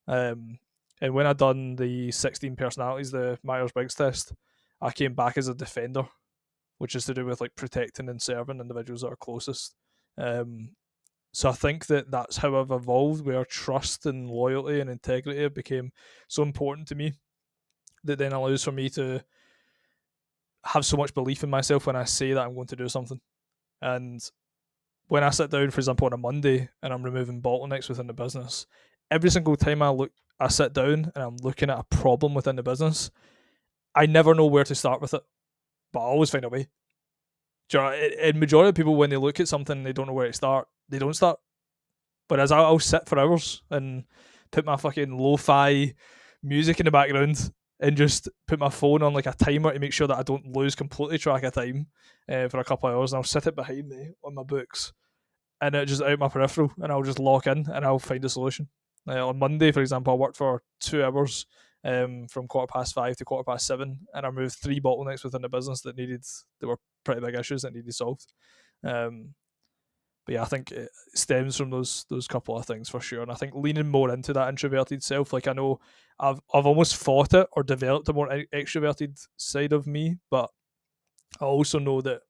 And when I done the 16 personalities, the Myers-Briggs test, I came back as a defender, which is to do with like protecting and serving individuals that are closest. So I think that that's how I've evolved, where trust and loyalty and integrity became so important to me that then allows for me to have so much belief in myself when I say that I'm going to do something. And when I sit down, for example, on a Monday and I'm removing bottlenecks within the business, every single time I sit down and I'm looking at a problem within the business, I never know where to start with it, but I always find a way. In majority of people, when they look at something and they don't know where to start, they don't start. But as I'll sit for hours and put my fucking lo-fi music in the background and just put my phone on like a timer to make sure that I don't lose completely track of time for a couple of hours, and I'll sit it behind me on my books and it just out my peripheral, and I'll just lock in and I'll find a solution. On Monday, for example, I worked for 2 hours from 5:15 to 7:15, and I removed 3 bottlenecks within the business that were pretty big issues that needed solved. But yeah, I think it stems from those couple of things for sure. And I think leaning more into that introverted self, like I know I've almost fought it or developed a more extroverted side of me, but I also know that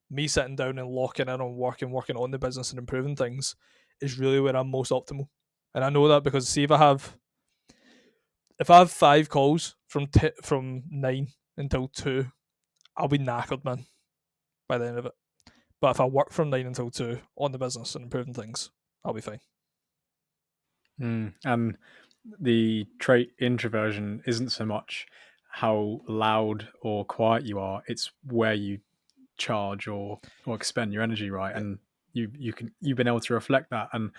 me sitting down and locking in on working on the business and improving things is really where I'm most optimal. And I know that because see, if I have 5 calls from 9 until 2, I'll be knackered, man, by the end of it. But if I work from 9 until 2 on the business and improving things, I'll be fine. And the trait introversion isn't so much how loud or quiet you are, it's where you charge or expend your energy, right? Yeah. And you've been able to reflect that and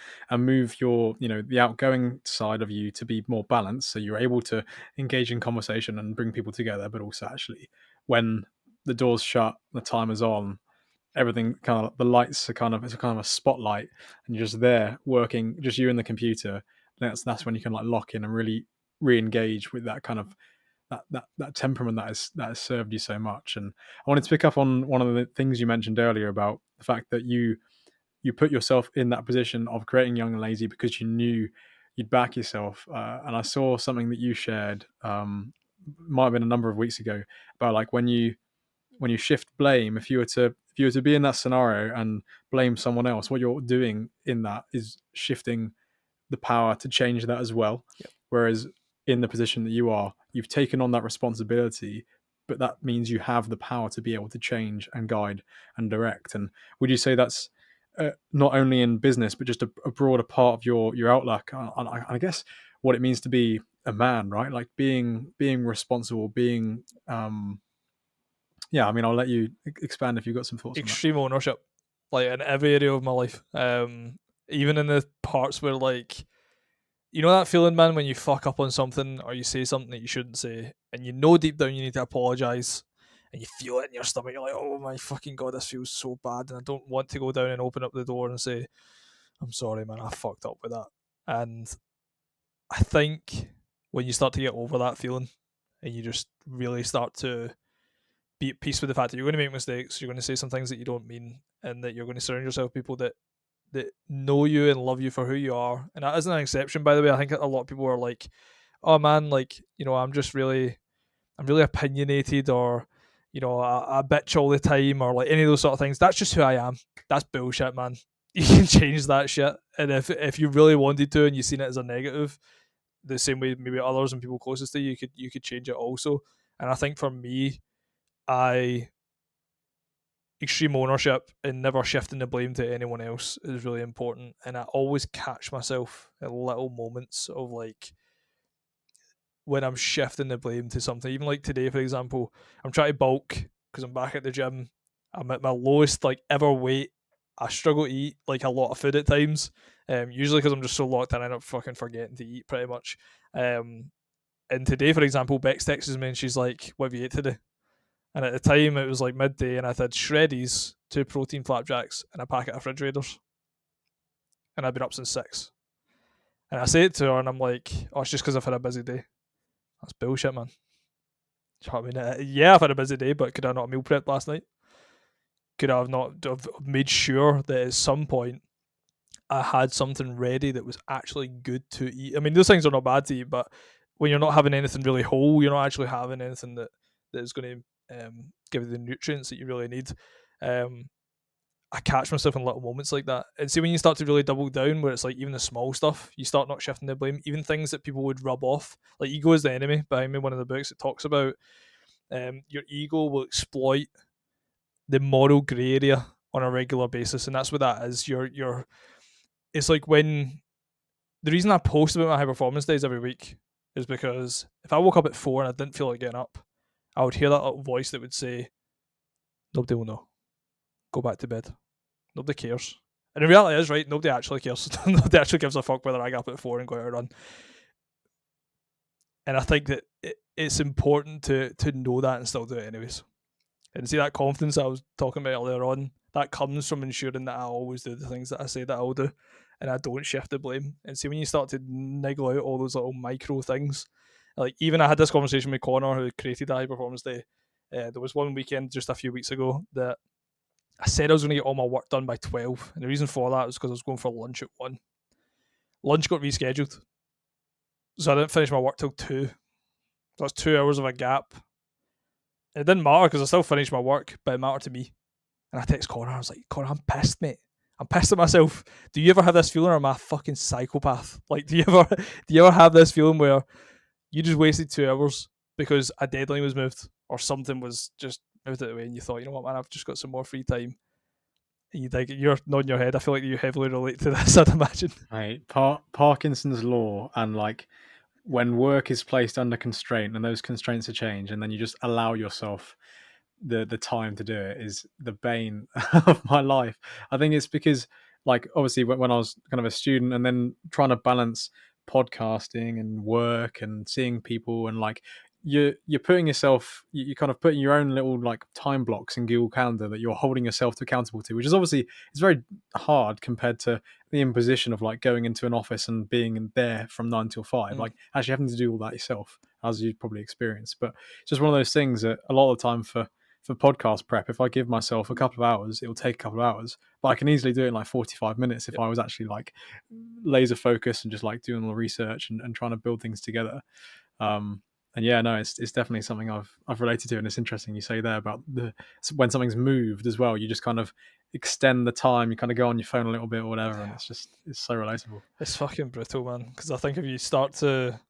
move your, the outgoing side of you to be more balanced, so you're able to engage in conversation and bring people together, but also actually when the door's shut, the timer's on, everything kind of, the lights are kind of, it's a kind of a spotlight, and you're just there working, just you and the computer. That's when you can like lock in and really re-engage with that kind of that temperament that has served you so much. And I wanted to pick up on one of the things you mentioned earlier about the fact that you put yourself in that position of creating Young and Lazy because you knew you'd back yourself. And I saw something that you shared, might have been a number of weeks ago, about like when you shift blame. If you were to be in that scenario and blame someone else, what you're doing in that is shifting the power to change that as well. Yep. Whereas in the position that you are, you've taken on that responsibility, but that means you have the power to be able to change and guide and direct. And would you say that's not only in business, but just a broader part of your outlook? I guess what it means to be a man, right? Like being responsible, being yeah. I mean, I'll let you expand if you've got some thoughts on that. Extreme ownership, like in every area of my life. Even in the parts where, like, you know that feeling, man, when you fuck up on something or you say something that you shouldn't say, and you know deep down you need to apologize, and you feel it in your stomach. You're like, oh my fucking god, this feels so bad, and I don't want to go down and open up the door and say, I'm sorry, man, I fucked up with that. And I think when you start to get over that feeling, and you just really start to be at peace with the fact that you're going to make mistakes, you're going to say some things that you don't mean, and that you're going to surround yourself with people that know you and love you for who you are. And that isn't an exception, by the way. I think a lot of people are like, oh man, like, I'm really opinionated, or I bitch all the time, or like any of those sort of things. That's just who I am. That's bullshit, man. You can change that shit. And if you really wanted to and you've seen it as a negative, the same way maybe others and people closest to you could change it also. And I think for me, extreme ownership and never shifting the blame to anyone else is really important. And I always catch myself at little moments of like when I'm shifting the blame to something. Even like today, for example, I'm trying to bulk because I'm back at the gym. I'm at my lowest like ever weight. I struggle to eat like a lot of food at times. Usually because I'm just so locked in, I end up fucking forgetting to eat pretty much. And today, for example, Bex texts me and she's like, "What have you ate today?" And at the time, it was like midday, and I'd had shreddies, 2 protein flapjacks, and a packet of refrigerators. And I'd been up since 6. And I say it to her, and I'm like, oh, it's just because I've had a busy day. That's bullshit, man. Do you know what I mean? Yeah, I've had a busy day, but could I not have meal prepped last night? Could I have not have made sure that at some point I had something ready that was actually good to eat? I mean, those things are not bad to eat, but when you're not having anything really whole, you're not actually having anything that is going to give you the nutrients that you really need. I catch myself in little moments like that. And see, when you start to really double down, where it's like even the small stuff, you start not shifting the blame, even things that people would rub off. Like ego is the enemy. Behind me, one of the books it talks about your ego will exploit the moral grey area on a regular basis, and that's what that is. It's like when the reason I post about my high performance days every week is because if I woke up at 4 and I didn't feel like getting up, I would hear that little voice that would say, nobody will know. Go back to bed. Nobody cares. And the reality is, right, nobody actually cares. Nobody actually gives a fuck whether I get up at 4 and go out a run. And I think that it's important to know that and still do it anyways. And see that confidence I was talking about earlier on, that comes from ensuring that I always do the things that I say that I'll do, and I don't shift the blame. And see, when you start to niggle out all those little micro things, like even I had this conversation with Connor, who created the High Performance Day. There was one weekend just a few weeks ago that I said I was going to get all my work done by 12. And the reason for that was because I was going for lunch at 1. Lunch got rescheduled. So I didn't finish my work till 2. So that's 2 hours of a gap. And it didn't matter because I still finished my work, but it mattered to me. And I text Connor, I was like, Connor, I'm pissed, mate. I'm pissed at myself. Do you ever have this feeling, or am I a fucking psychopath? Like, do you ever have this feeling where you just wasted 2 hours because a deadline was moved or something was just moved out of the way, and you thought, you know what, man, I've just got some more free time. And you're nodding your head. I feel like you heavily relate to this, I'd imagine. Right. Parkinson's law, and like when work is placed under constraint and those constraints are changed, and then you just allow yourself the time to do it is the bane of my life. I think it's because, like, obviously when I was kind of a student and then trying to balance podcasting and work and seeing people, and like you're putting yourself, you're kind of putting your own little like time blocks in Google Calendar that you're holding yourself accountable to, which is obviously, it's very hard compared to the imposition of like going into an office and being in there from 9 till 5, like actually having to do all that yourself, as you've probably experienced. But it's just one of those things that a lot of the time for podcast prep, if I give myself a couple of hours, it will take a couple of hours, but I can easily do it in like 45 minutes if I was actually like laser focused and just like doing all the research and trying to build things together. And yeah, no, it's definitely something I've related to, and it's interesting you say there about when something's moved as well. You just kind of extend the time. You kind of go on your phone a little bit or whatever, and it's so relatable. It's fucking brutal, man. Because I think if you start to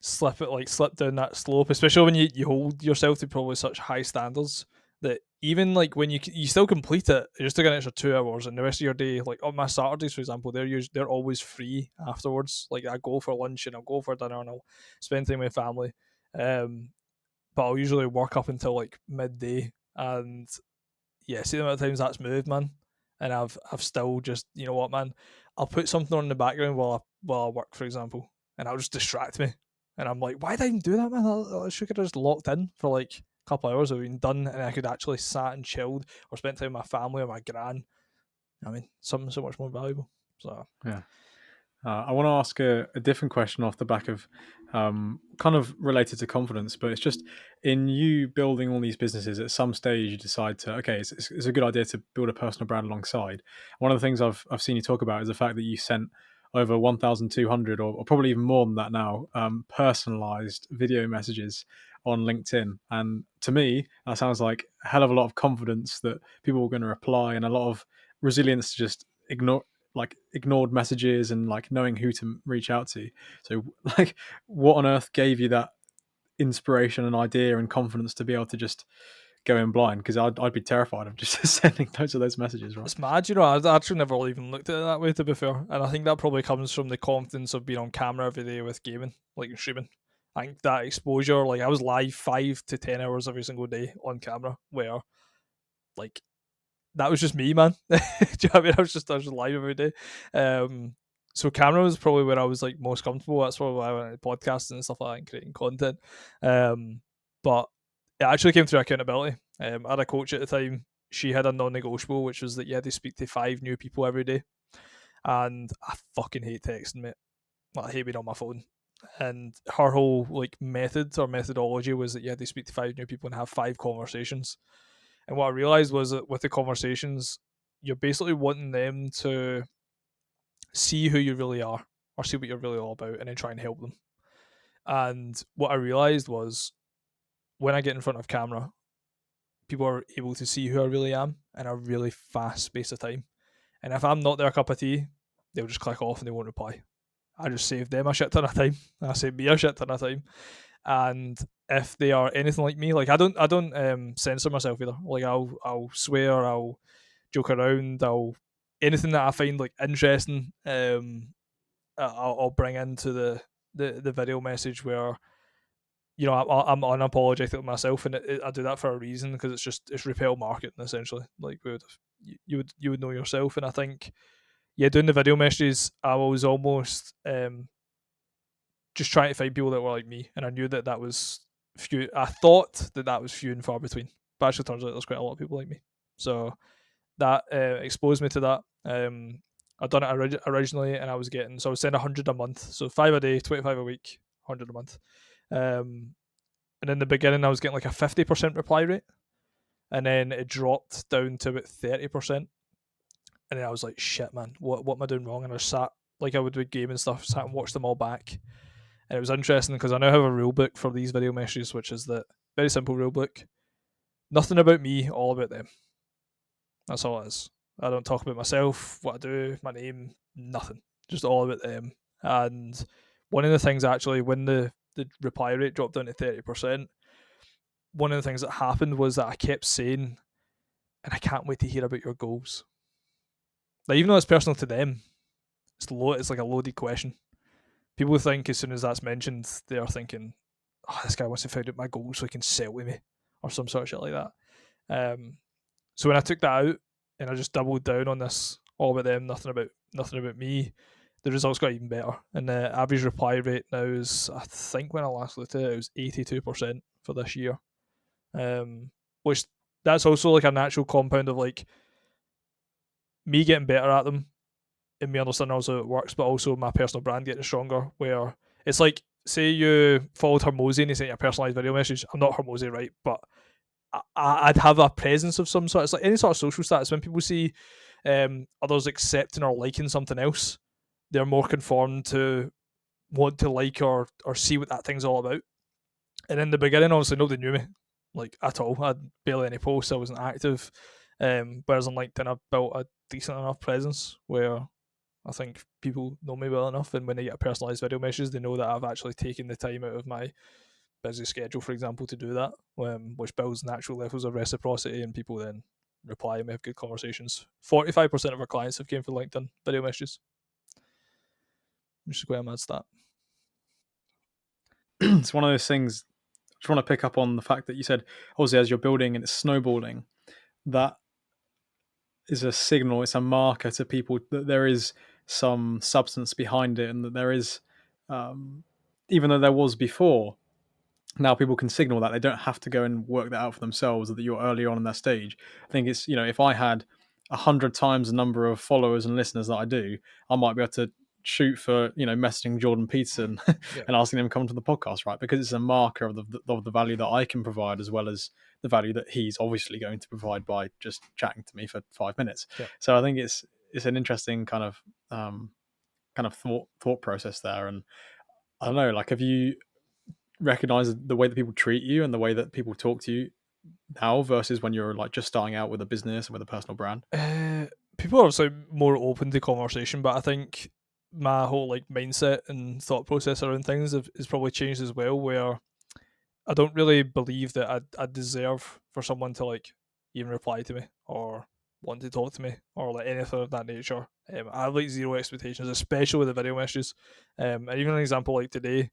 slip down that slope, especially when you hold yourself to probably such high standards, that even like when you still complete it, you just took an extra 2 hours, and the rest of your day, like on my Saturdays, for example, they're always free afterwards. Like I go for lunch and I'll go for dinner and I'll spend time with family. But I'll usually work up until like midday, and yeah, see the amount of times that's moved, man. And I've still just, you know what, man, I'll put something on in the background while I work, for example, and I'll just distract me. And I'm like, why did I even do that, man? I should have just locked in for like a couple of hours. I've been done, and I could actually sat and chilled or spent time with my family or my gran. I mean, something so much more valuable. So yeah. I want to ask a different question off the back of kind of related to confidence, but it's just in you building all these businesses, at some stage you decide to, okay, it's a good idea to build a personal brand alongside. One of the things I've seen you talk about is the fact that you sent over 1,200 or probably even more than that now, personalized video messages on LinkedIn. And to me, that sounds like a hell of a lot of confidence that people are going to reply, and a lot of resilience to just ignored messages and like knowing who to reach out to. So like, what on earth gave you that inspiration and idea and confidence to be able to just go in blind? Because I'd be terrified of just sending loads of those messages, right? it's mad, you know. I actually never even looked at it that way, to be fair. And I think that probably comes from the confidence of being on camera every day with gaming, like streaming. I think that exposure, like I was live 5 to 10 hours every single day on camera, where like that was just me, man. Do you know what I mean? I was just live every day. So camera was probably where I was like most comfortable. That's probably why I went into podcasting and stuff like that and creating content. But it actually came through accountability. I had a coach at the time. She had a non-negotiable, which was that you had to speak to 5 new people every day. And I fucking hate texting, mate. Like, I hate being on my phone. And her whole like method or methodology was that you had to speak to 5 new people and have 5 conversations. And what I realized was that with the conversations, you're basically wanting them to see who you really are or see what you're really all about and then try and help them. And what I realized was when I get in front of camera, people are able to see who I really am in a really fast space of time. And if I'm not their cup of tea, they'll just click off and they won't reply. I just saved them a shit ton of time. I saved me a shit ton of time. And if they are anything like me, like I don't censor myself either. Like I'll swear, I'll joke around, I'll anything that I find like interesting, I'll bring into the video message where you know I'm unapologetic with myself, and I do that for a reason because it's repel marketing essentially. Like you would know yourself, and I think yeah, doing the video messages, I was almost just trying to find people that were like me, and I knew that was few. I thought that was few and far between, but actually turns out there's quite a lot of people like me. So that exposed me to that. I'd done it originally, and I was sending 100 a month, so 5 a day, 25 a week, 100 a month. And in the beginning, I was getting like a 50% reply rate, and then it dropped down to about 30%. And then I was like, shit, man, what am I doing wrong? And I sat like I would with game and stuff, sat and watched them all back. And it was interesting because I now have a rule book for these video messages, which is that very simple rule book. Nothing about me, all about them. That's all it is. I don't talk about myself, what I do, my name, nothing. Just all about them. And one of the things actually, when the reply rate dropped down to 30%, one of the things that happened was that I kept saying, and I can't wait to hear about your goals. Like, even though it's personal to them, it's like a loaded question. People think as soon as that's mentioned, they're thinking, oh, this guy wants to find out my goals so he can sell with me or some sort of shit like that. So when I took that out and I just doubled down on this all about them, nothing about me, the results got even better. And the average reply rate now is, I think when I last looked at it, it was 82% for this year. Which that's also like a natural compound of like me getting better at them and me understanding also it works, but also my personal brand getting stronger. Where it's like, say you followed Hermosi and he sent you a personalized video message. I'm not Hermosi, right? But I'd have a presence of some sort. It's like any sort of social status. When people see others accepting or liking something else, they're more conformed to want to like or see what that thing's all about. And in the beginning, obviously, nobody knew me like at all. I had barely any posts. I wasn't active. Whereas on LinkedIn, I've built a decent enough presence where I think people know me well enough, and when they get a personalised video message, they know that I've actually taken the time out of my busy schedule, for example, to do that, which builds natural levels of reciprocity, and people then reply and we have good conversations. 45% of our clients have came from LinkedIn video messages, which is quite a mad stat. It's one of those things. I just want to pick up on the fact that you said, obviously, as you're building and it's snowballing, that is a signal, it's a marker to people that there is some substance behind it, and that there is, even though there was before, now people can signal that they don't have to go and work that out for themselves, or that you're early on in that stage. I think it's, if I had 100 times the number of followers and listeners that I do, I might be able to shoot for messaging Jordan Peterson Yeah. and asking him to come to the podcast, right? Because it's a marker of the value that I can provide, as well as the value that he's obviously going to provide by just chatting to me for 5 minutes. Yeah. So I think it's an interesting kind of thought process there. And I don't know, like, have you recognized the way that people treat you and the way that people talk to you now versus when you're like just starting out with a business and with a personal brand? People are obviously more open to conversation, but I think my whole like mindset and thought process around things has probably changed as well. Where I don't really believe that I deserve for someone to like even reply to me or want to talk to me or like anything of that nature. I have like zero expectations, especially with the video messages. And even an example like today,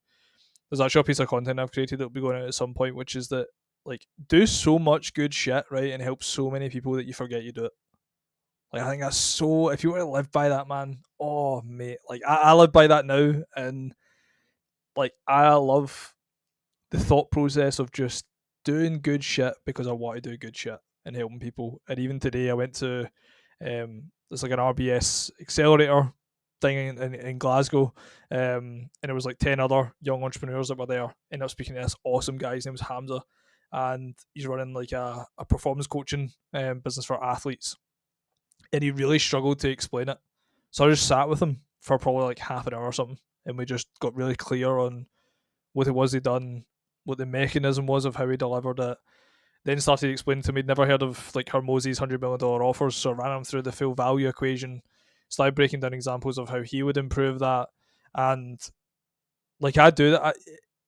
there's actually a piece of content I've created that'll be going out at some point, which is that like do so much good shit, right, and help so many people that you forget you do it. Like I think that's so. If you were to live by that, man, oh mate, like I live by that now, and like I love the thought process of just doing good shit because I want to do good shit and helping people. And even today, I went to there's like an RBS accelerator thing in Glasgow, and it was like 10 other young entrepreneurs that were there. Ended up speaking to this awesome guy. His name was Hamza, and he's running like a performance coaching business for athletes. And he really struggled to explain it. So I just sat with him for probably like half an hour or something, and we just got really clear on what it was he'd done, what the mechanism was of how he delivered it. Then started explaining to me he'd never heard of like Hermosi's $100 million offers, so I ran him through the full value equation, started breaking down examples of how he would improve that. And like I do that,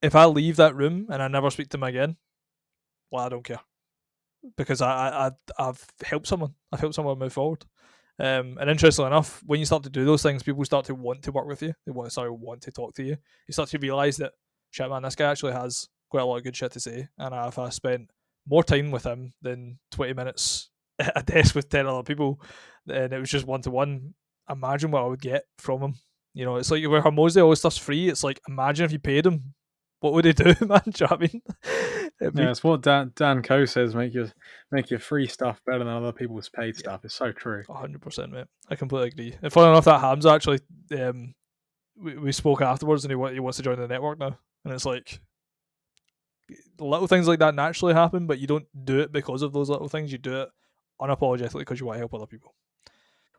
if I leave that room and I never speak to him again, well, I don't care because I've helped someone. I've helped someone move forward. And interestingly enough, when you start to do those things, people start to want to work with you. They want to talk to you. You start to realize that, shit, man, this guy actually has quite a lot of good shit to say. And if I spent more time with him than 20 minutes at a desk with 10 other people, and it was just one to one, imagine what I would get from him. It's like where Hermosi always stuff's free. It's like, imagine if you paid him. What would he do, man? Do you know what I mean? Yeah, it's what Dan Coe says. Make your free stuff better than other people's paid stuff. It's so true. 100%, mate. I completely agree. And funny enough, that Hamza actually, we spoke afterwards, and he wants to join the network now. And it's like little things like that naturally happen, but you don't do it because of those little things. You do it unapologetically because you want to help other people.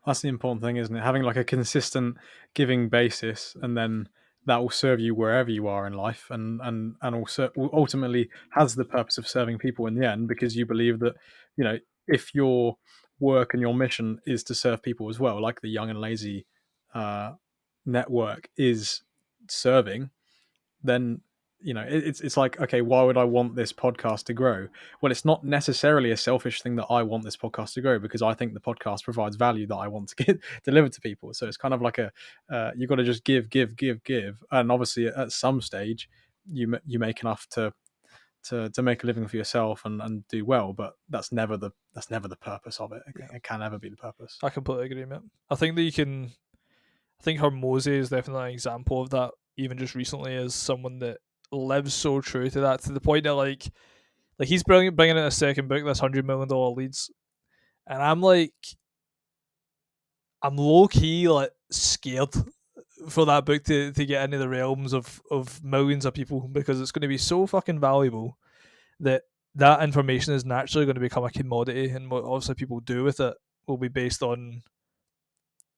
That's the important thing, isn't it? Having like a consistent giving basis, and then that will serve you wherever you are in life, and also ultimately has the purpose of serving people in the end, because you believe that if your work and your mission is to serve people as well, like the Young and Lazy network is serving, then it's like, okay, why would I want this podcast to grow? Well, it's not necessarily a selfish thing that I want this podcast to grow, because I think the podcast provides value that I want to get delivered to people. So it's kind of like you've got to just give, and obviously at some stage you make enough to to make a living for yourself and do well, but that's never the purpose of it. Yeah. It can never be the purpose. I completely agree, mate. I think that you can. I think Hormozy is definitely an example of that. Even just recently, as someone that lives so true to that, to the point that like he's bringing out a second book, this $100 million leads, and I'm low key like scared for that book to get into the realms of millions of people, because it's going to be so fucking valuable that information is naturally going to become a commodity, and what obviously people do with it will be based on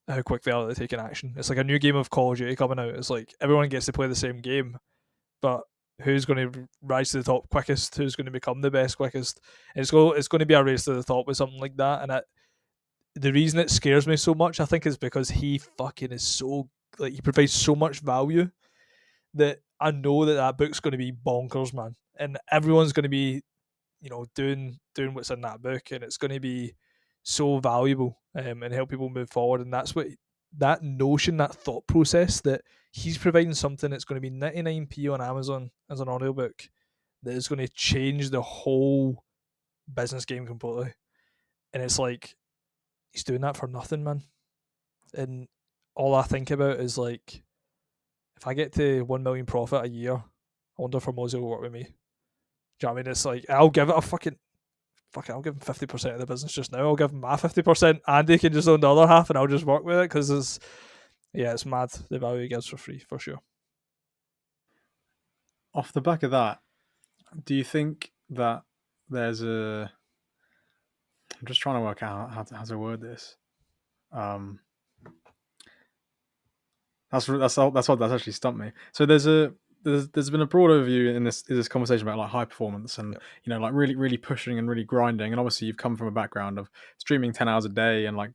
how quick they are to take action. It's like a new game of Call of Duty coming out. It's like everyone gets to play the same game, but who's going to rise to the top quickest? Who's going to become the best quickest? And it's going to be a race to the top with something like that. And the reason it scares me so much, I think, is because he fucking is so like he provides so much value that I know that book's going to be bonkers, man, and everyone's going to be, doing what's in that book, and it's going to be so valuable, and help people move forward. And that's what that notion, that thought process, that he's providing something that's going to be 99p on Amazon as an audiobook that is going to change the whole business game completely. And it's like he's doing that for nothing, man. And all I think about is like, if I get to 1 million profit a year, I wonder if Hormozy will work with me. Do you know what I mean? It's like I'll give it a fucking I'll give him 50% of the business just now. I'll give him my 50%. Andy can just own the other half, and I'll just work with it, because it's mad the value he gives for free, for sure. Off the back of that, do you think that there's a? I'm just trying to work out how to word this. That's actually stumped me. So there's been a broad overview in this conversation about like high performance and like really pushing and really grinding. And obviously you've come from a background of streaming 10 hours a day, and like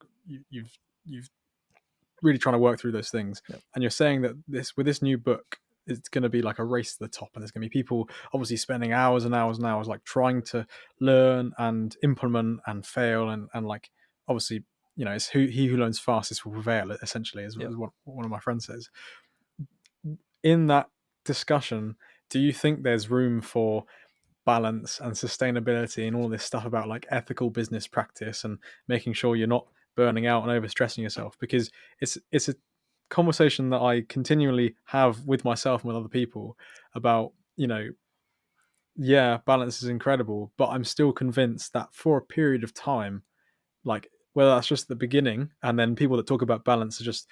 you've really trying to work through those things. And you're saying that with this new book, it's going to be like a race to the top, and there's going to be people obviously spending hours and hours and hours like trying to learn and implement and fail, and like obviously it's he who learns fastest will prevail, essentially, is what one of my friends says. In that discussion, do you think there's room for balance and sustainability and all this stuff about like ethical business practice and making sure you're not burning out and overstressing yourself? Because it's a conversation that I continually have with myself and with other people about, balance is incredible, but I'm still convinced that for a period of time, like whether that's just the beginning, and then people that talk about balance are just,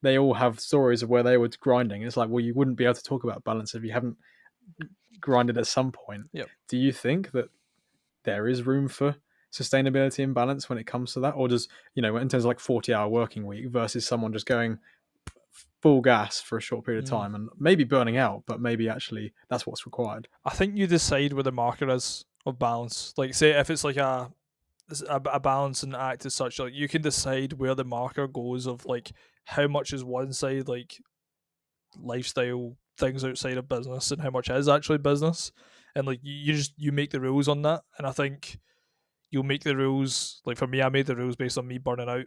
they all have stories of where they were grinding. It's like, well, you wouldn't be able to talk about balance if you haven't grinded at some point. Do you think that there is room for sustainability and balance when it comes to that? Or does, in terms of like 40-hour working week versus someone just going full gas for a short period of time and maybe burning out, but maybe actually that's what's required? I think you decide where the marker is of balance. Like, say if it's like a balancing act as such, like you can decide where the marker goes of like how much is one side like lifestyle things outside of business and how much is actually business, and like you make the rules on that. And I think you'll make the rules, like for me, I made the rules based on me burning out.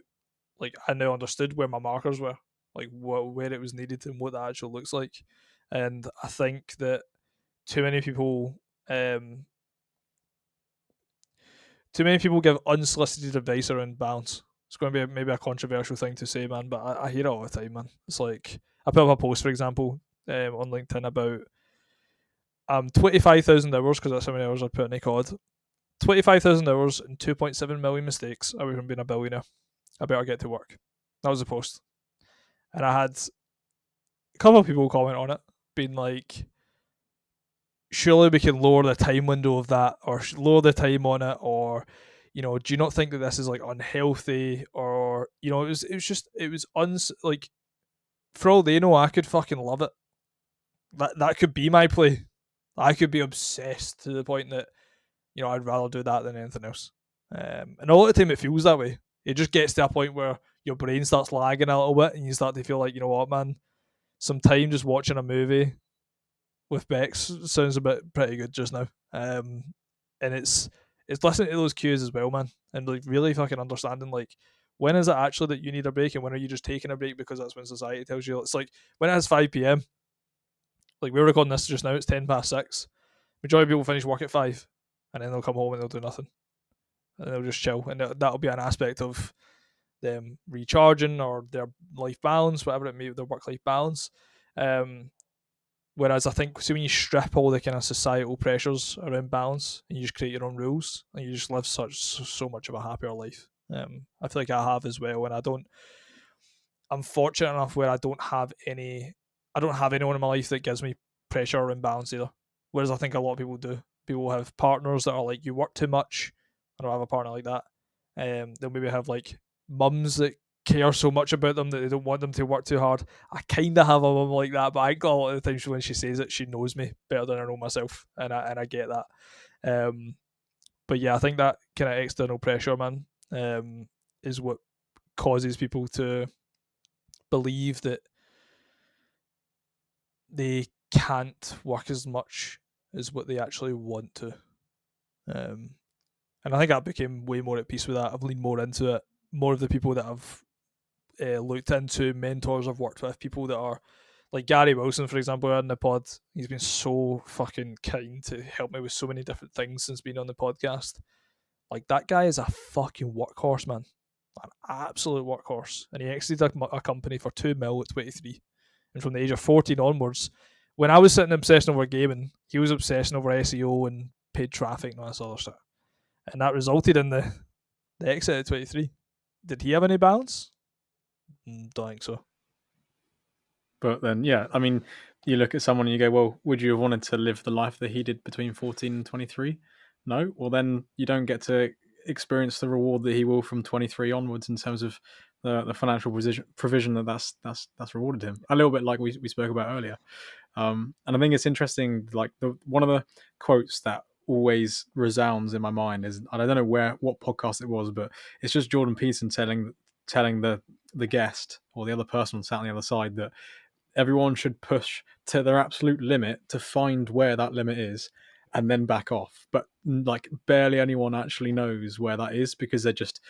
Like I now understood where my markers were, like where it was needed and what that actually looks like. And I think that too many people give unsolicited advice around balance. It's going to be maybe a controversial thing to say, man, but I hear it all the time, man. It's like I put up a post, for example, on LinkedIn about 25,000 hours, because that's how many hours I put in a COD. 25,000 hours and 2.7 million mistakes away from being a billionaire. I better get to work. That was the post. And I had a couple of people comment on it, being like, surely we can lower the time window of that, or lower the time on it, or do you not think that this is like unhealthy? Or it was like, for all they know, I could fucking love it. That could be my play. I could be obsessed to the point that I'd rather do that than anything else. And a lot of the time it feels that way. It just gets to a point where your brain starts lagging a little bit, and you start to feel like, you know what, man, some time just watching a movie with Bex sounds pretty good just now. And it's listening to those cues as well, man, and like really fucking understanding like, when is it actually that you need a break, and when are you just taking a break because that's when society tells you. It's like when it has 5 p.m. Like we're recording this just now, it's 6:10. Majority of people finish work at 5, and then they'll come home and they'll do nothing, and they'll just chill, and that'll be an aspect of them recharging or their life balance, whatever it may be, their work-life balance. Whereas I think, see, when you strip all the kind of societal pressures around balance and you just create your own rules and you just live so much of a happier life. I feel like I have as well, and I'm fortunate enough where I don't have anyone in my life that gives me pressure or imbalance either. Whereas I think a lot of people do. People have partners that are like, you work too much. I don't have a partner like that. They'll maybe have like mums that care so much about them that they don't want them to work too hard. I kind of have a mum like that, but I think a lot of the times when she says it, she knows me better than I know myself, and I get that. But yeah, I think that kind of external pressure, man, is what causes people to believe that they can't work as much as what they actually want to. And I think I became way more at peace with that. I've leaned more into it. More of the people that I've looked into, mentors I've worked with, people that are like Gary Wilson, for example, in the pod. He's been so fucking kind to help me with so many different things since being on the podcast. Like, that guy is a fucking workhorse, man. An absolute workhorse. And he exited a company for 2 mil at 23. And from the age of 14 onwards, when I was sitting obsessing over gaming, he was obsessing over SEO and paid traffic and all this other stuff. And that resulted in the exit at 23. Did he have any balance? Don't think so. But then, yeah, I mean, you look at someone and you go, well, would you have wanted to live the life that he did between 14 and 23? No. Well, then you don't get to experience the reward that he will from 23 onwards in terms of the financial provision that's rewarded him. A little bit like we spoke about earlier. And I think it's interesting, like one of the quotes that always resounds in my mind is, and I don't know what podcast it was, but it's just Jordan Peterson telling the guest or the other person sat on the other side that everyone should push to their absolute limit to find where that limit is and then back off. But like barely anyone actually knows where that is because they're just,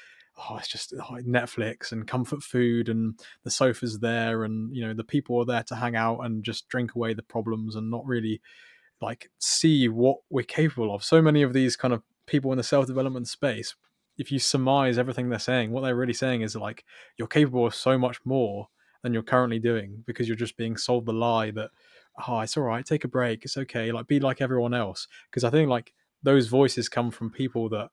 it's just Netflix and comfort food and the sofa's there and, you know, the people are there to hang out and just drink away the problems and not really like see what we're capable of. So many of these kind of people in the self-development space, if you surmise everything they're saying, what they're really saying is like, you're capable of so much more than you're currently doing because you're just being sold the lie that, it's all right, take a break, it's okay, like be like everyone else. Because I think like those voices come from people that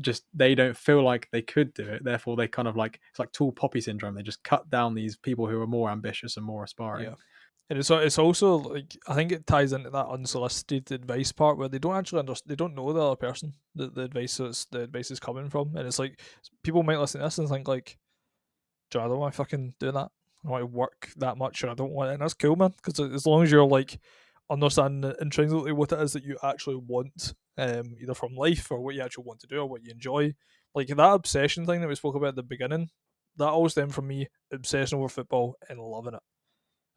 just they don't feel like they could do it, therefore they kind of like, it's like tall poppy syndrome, they just cut down these people who are more ambitious and more aspiring. Yeah. And it's also like, I think it ties into that unsolicited advice part where they don't actually they don't know the other person that the advice is coming from, and it's like people might listen to this and think like, I don't want to fucking do that. I don't want to work that much, or I don't want it. And that's cool, man. Because as long as you're like understanding intrinsically what it is that you actually want, either from life or what you actually want to do or what you enjoy, like that obsession thing that we spoke about at the beginning, that all stemmed from me obsessing over football and loving it.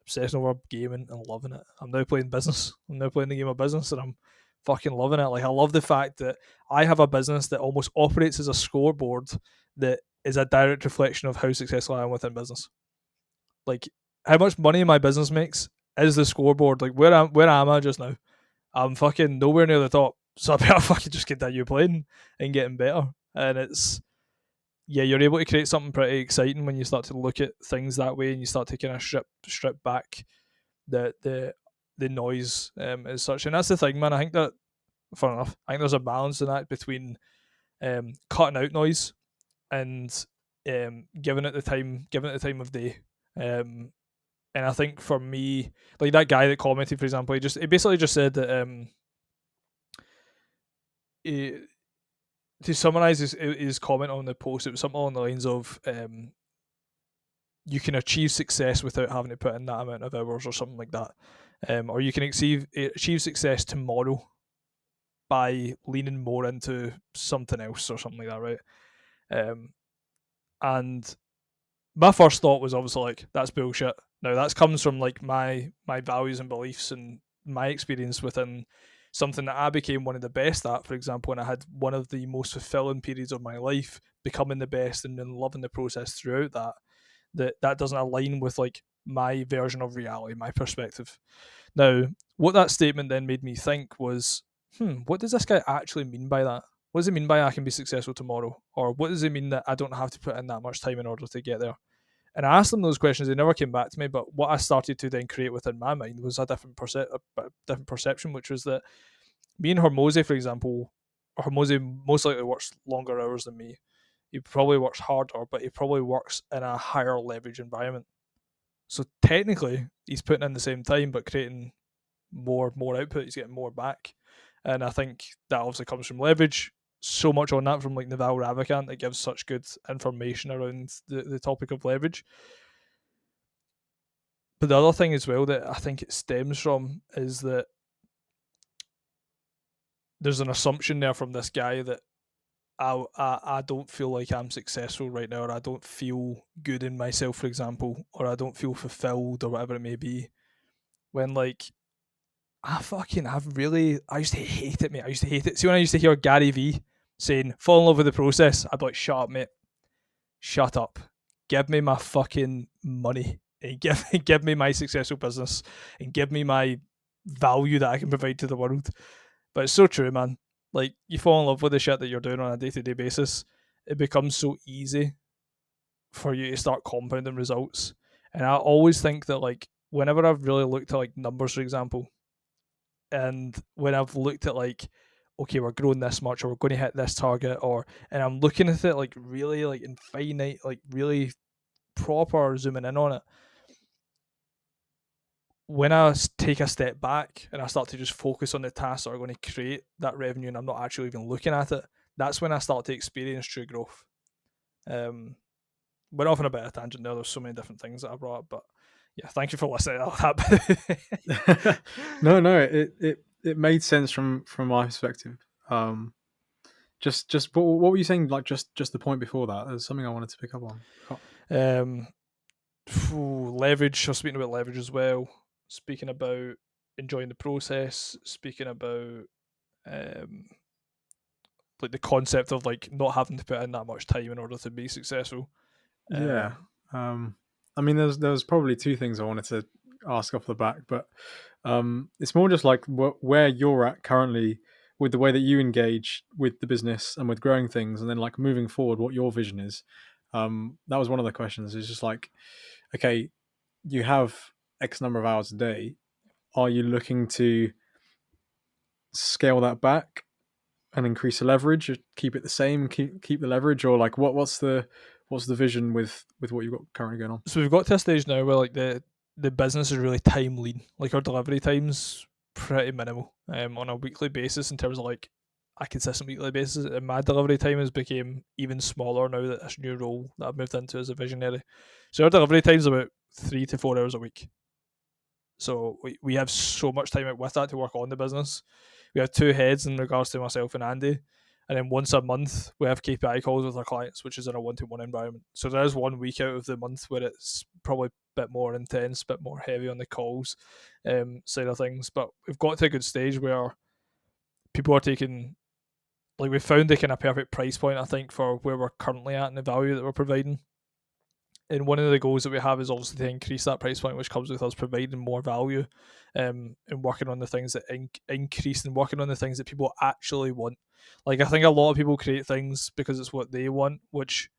Obsessing over gaming and loving it. I'm now playing business. I'm now playing the game of business and I'm fucking loving it. Like, I love the fact that I have a business that almost operates as a scoreboard that is a direct reflection of how successful I am within business. Like, how much money my business makes is the scoreboard. Like, where am I just now? I'm fucking nowhere near the top. So I better fucking just continue playing and getting better. And it's, yeah, you're able to create something pretty exciting when you start to look at things that way and you start to kind of strip back the noise as such. And that's the thing, man. I think that, fair enough, I think there's a balance in that between cutting out noise and giving it the time of day. And I think for me, like that guy that commented, for example, he basically just said that to summarize his comment on the post, it was something along the lines of you can achieve success without having to put in that amount of hours or something like that, or you can achieve success tomorrow by leaning more into something else or something like that, right? And my first thought was obviously like, that's bullshit. Now that comes from like my values and beliefs and my experience within something that I became one of the best at, for example, and I had one of the most fulfilling periods of my life, becoming the best and then loving the process throughout that doesn't align with like my version of reality, my perspective. Now, what that statement then made me think was, what does this guy actually mean by that? What does it mean by I can be successful tomorrow? Or what does it mean that I don't have to put in that much time in order to get there? And I asked them those questions. They never came back to me. But what I started to then create within my mind was a different perception, which was that me and Hormozy, for example, Hormozy most likely works longer hours than me. He probably works harder, but he probably works in a higher leverage environment. So technically, he's putting in the same time, but creating more output. He's getting more back, and I think that obviously comes from leverage. So much on that from like Naval Ravikant that gives such good information around the topic of leverage. But the other thing as well that I think it stems from is that there's an assumption there from this guy that I don't feel like I'm successful right now, or I don't feel good in myself, for example, or I don't feel fulfilled, or whatever it may be. When like I used to hate it, mate. I used to hate it. See, when I used to hear Gary Vee saying, fall in love with the process, I'd be like, shut up, mate. Shut up. Give me my fucking money. And give me my successful business. And give me my value that I can provide to the world. But it's so true, man. Like, you fall in love with the shit that you're doing on a day-to-day basis. It becomes so easy for you to start compounding results. And I always think that, like, whenever I've really looked at, like, numbers, for example, and when I've looked at like, okay, we're growing this much, or we're going to hit this target, and I'm looking at it like really like infinite, like really proper zooming in on it. When I take a step back and I start to just focus on the tasks that are going to create that revenue, and I'm not actually even looking at it, that's when I start to experience true growth. Went off on a bit of a tangent there. There's so many different things that I brought up, but yeah, thank you for listening to that. No, it made sense from my perspective. Just what were you saying? Like just the point before that. There's something I wanted to pick up on. Leverage. I was speaking about leverage as well. Speaking about enjoying the process. Speaking about like the concept of like not having to put in that much time in order to be successful. Yeah. I mean, there's probably two things I wanted to ask off the back, but it's more just like where you're at currently with the way that you engage with the business and with growing things, and then like moving forward, what your vision is. That was one of the questions. It's just like, okay, you have X number of hours a day. Are you looking to scale that back and increase the leverage, or keep it the same, keep the leverage, or like what's the vision with what you've got currently going on? So we've got to a stage now where like the business is really time lean. Like our delivery time's pretty minimal on a weekly basis in terms of like a consistent weekly basis. And my delivery time has become even smaller now that this new role that I've moved into as a visionary. So our delivery time is about 3 to 4 hours a week. So we have so much time out with that to work on the business. We have two heads in regards to myself and Andy. And then once a month, we have KPI calls with our clients, which is in a one-to-one environment. So there is 1 week out of the month where it's probably a bit more intense, a bit more heavy on the calls side of things. But we've got to a good stage where people are taking, like we've found the kind of perfect price point, I think, for where we're currently at and the value that we're providing. And one of the goals that we have is obviously to increase that price point, which comes with us providing more value and working on the things that increase and working on the things that people actually want. Like, I think a lot of people create things because it's what they want, which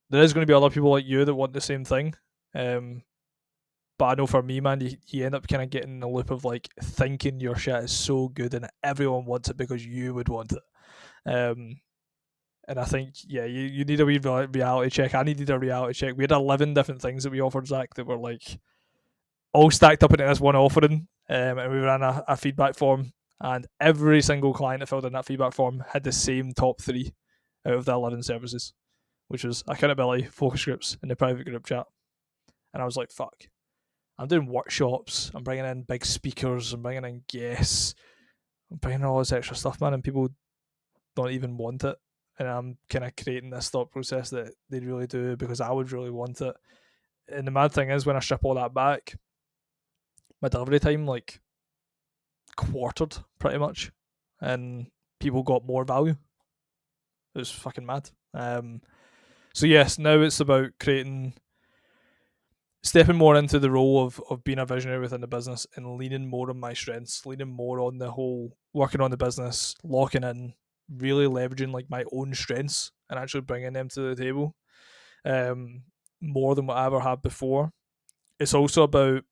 there is going to be other people like you that want the same thing. But I know for me, man, you end up kind of getting in the loop of like thinking your shit is so good and everyone wants it because you would want it. And I think, yeah, you need a wee reality check. I needed a reality check. We had 11 different things that we offered, Zach, that were like all stacked up into this one offering. And we ran a feedback form, and every single client that filled in that feedback form had the same top 3 out of the 11 services, which was accountability, focus groups, and the private group chat. And I was like, fuck. I'm doing workshops. I'm bringing in big speakers. I'm bringing in guests. I'm bringing in all this extra stuff, man, and people don't even want it. And I'm kind of creating this thought process that they really do because I would really want it. And the mad thing is, when I strip all that back, my delivery time like quartered pretty much, and people got more value. It was fucking mad. So yes, now it's about creating stepping more into the role of being a visionary within the business and leaning more on my strengths, leaning more on the whole working on the business, locking in, really leveraging like my own strengths and actually bringing them to the table, more than what I ever had before. It's also about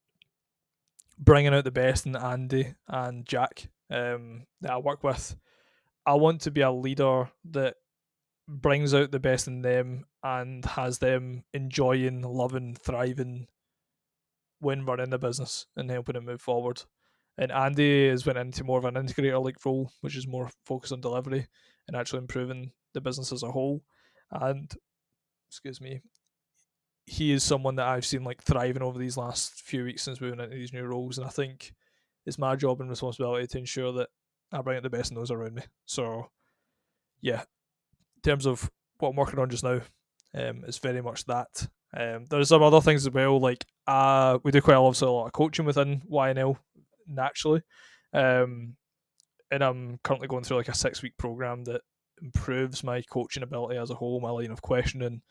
bringing out the best in Andy and Jack, that I work with. I want to be a leader that brings out the best in them and has them enjoying, loving, thriving when running the business and helping it move forward. And Andy has went into more of an integrator like role, which is more focused on delivery and actually improving the business as a whole. And excuse me, he is someone that I've seen like thriving over these last few weeks since moving into these new roles. And I think it's my job and responsibility to ensure that I bring out the best in those around me. So yeah, in terms of what I'm working on just now, it's very much that. There's some other things as well, like we do quite a lot of coaching within YNL naturally, and I'm currently going through like a 6-week program that improves my coaching ability as a whole, my line of questioning.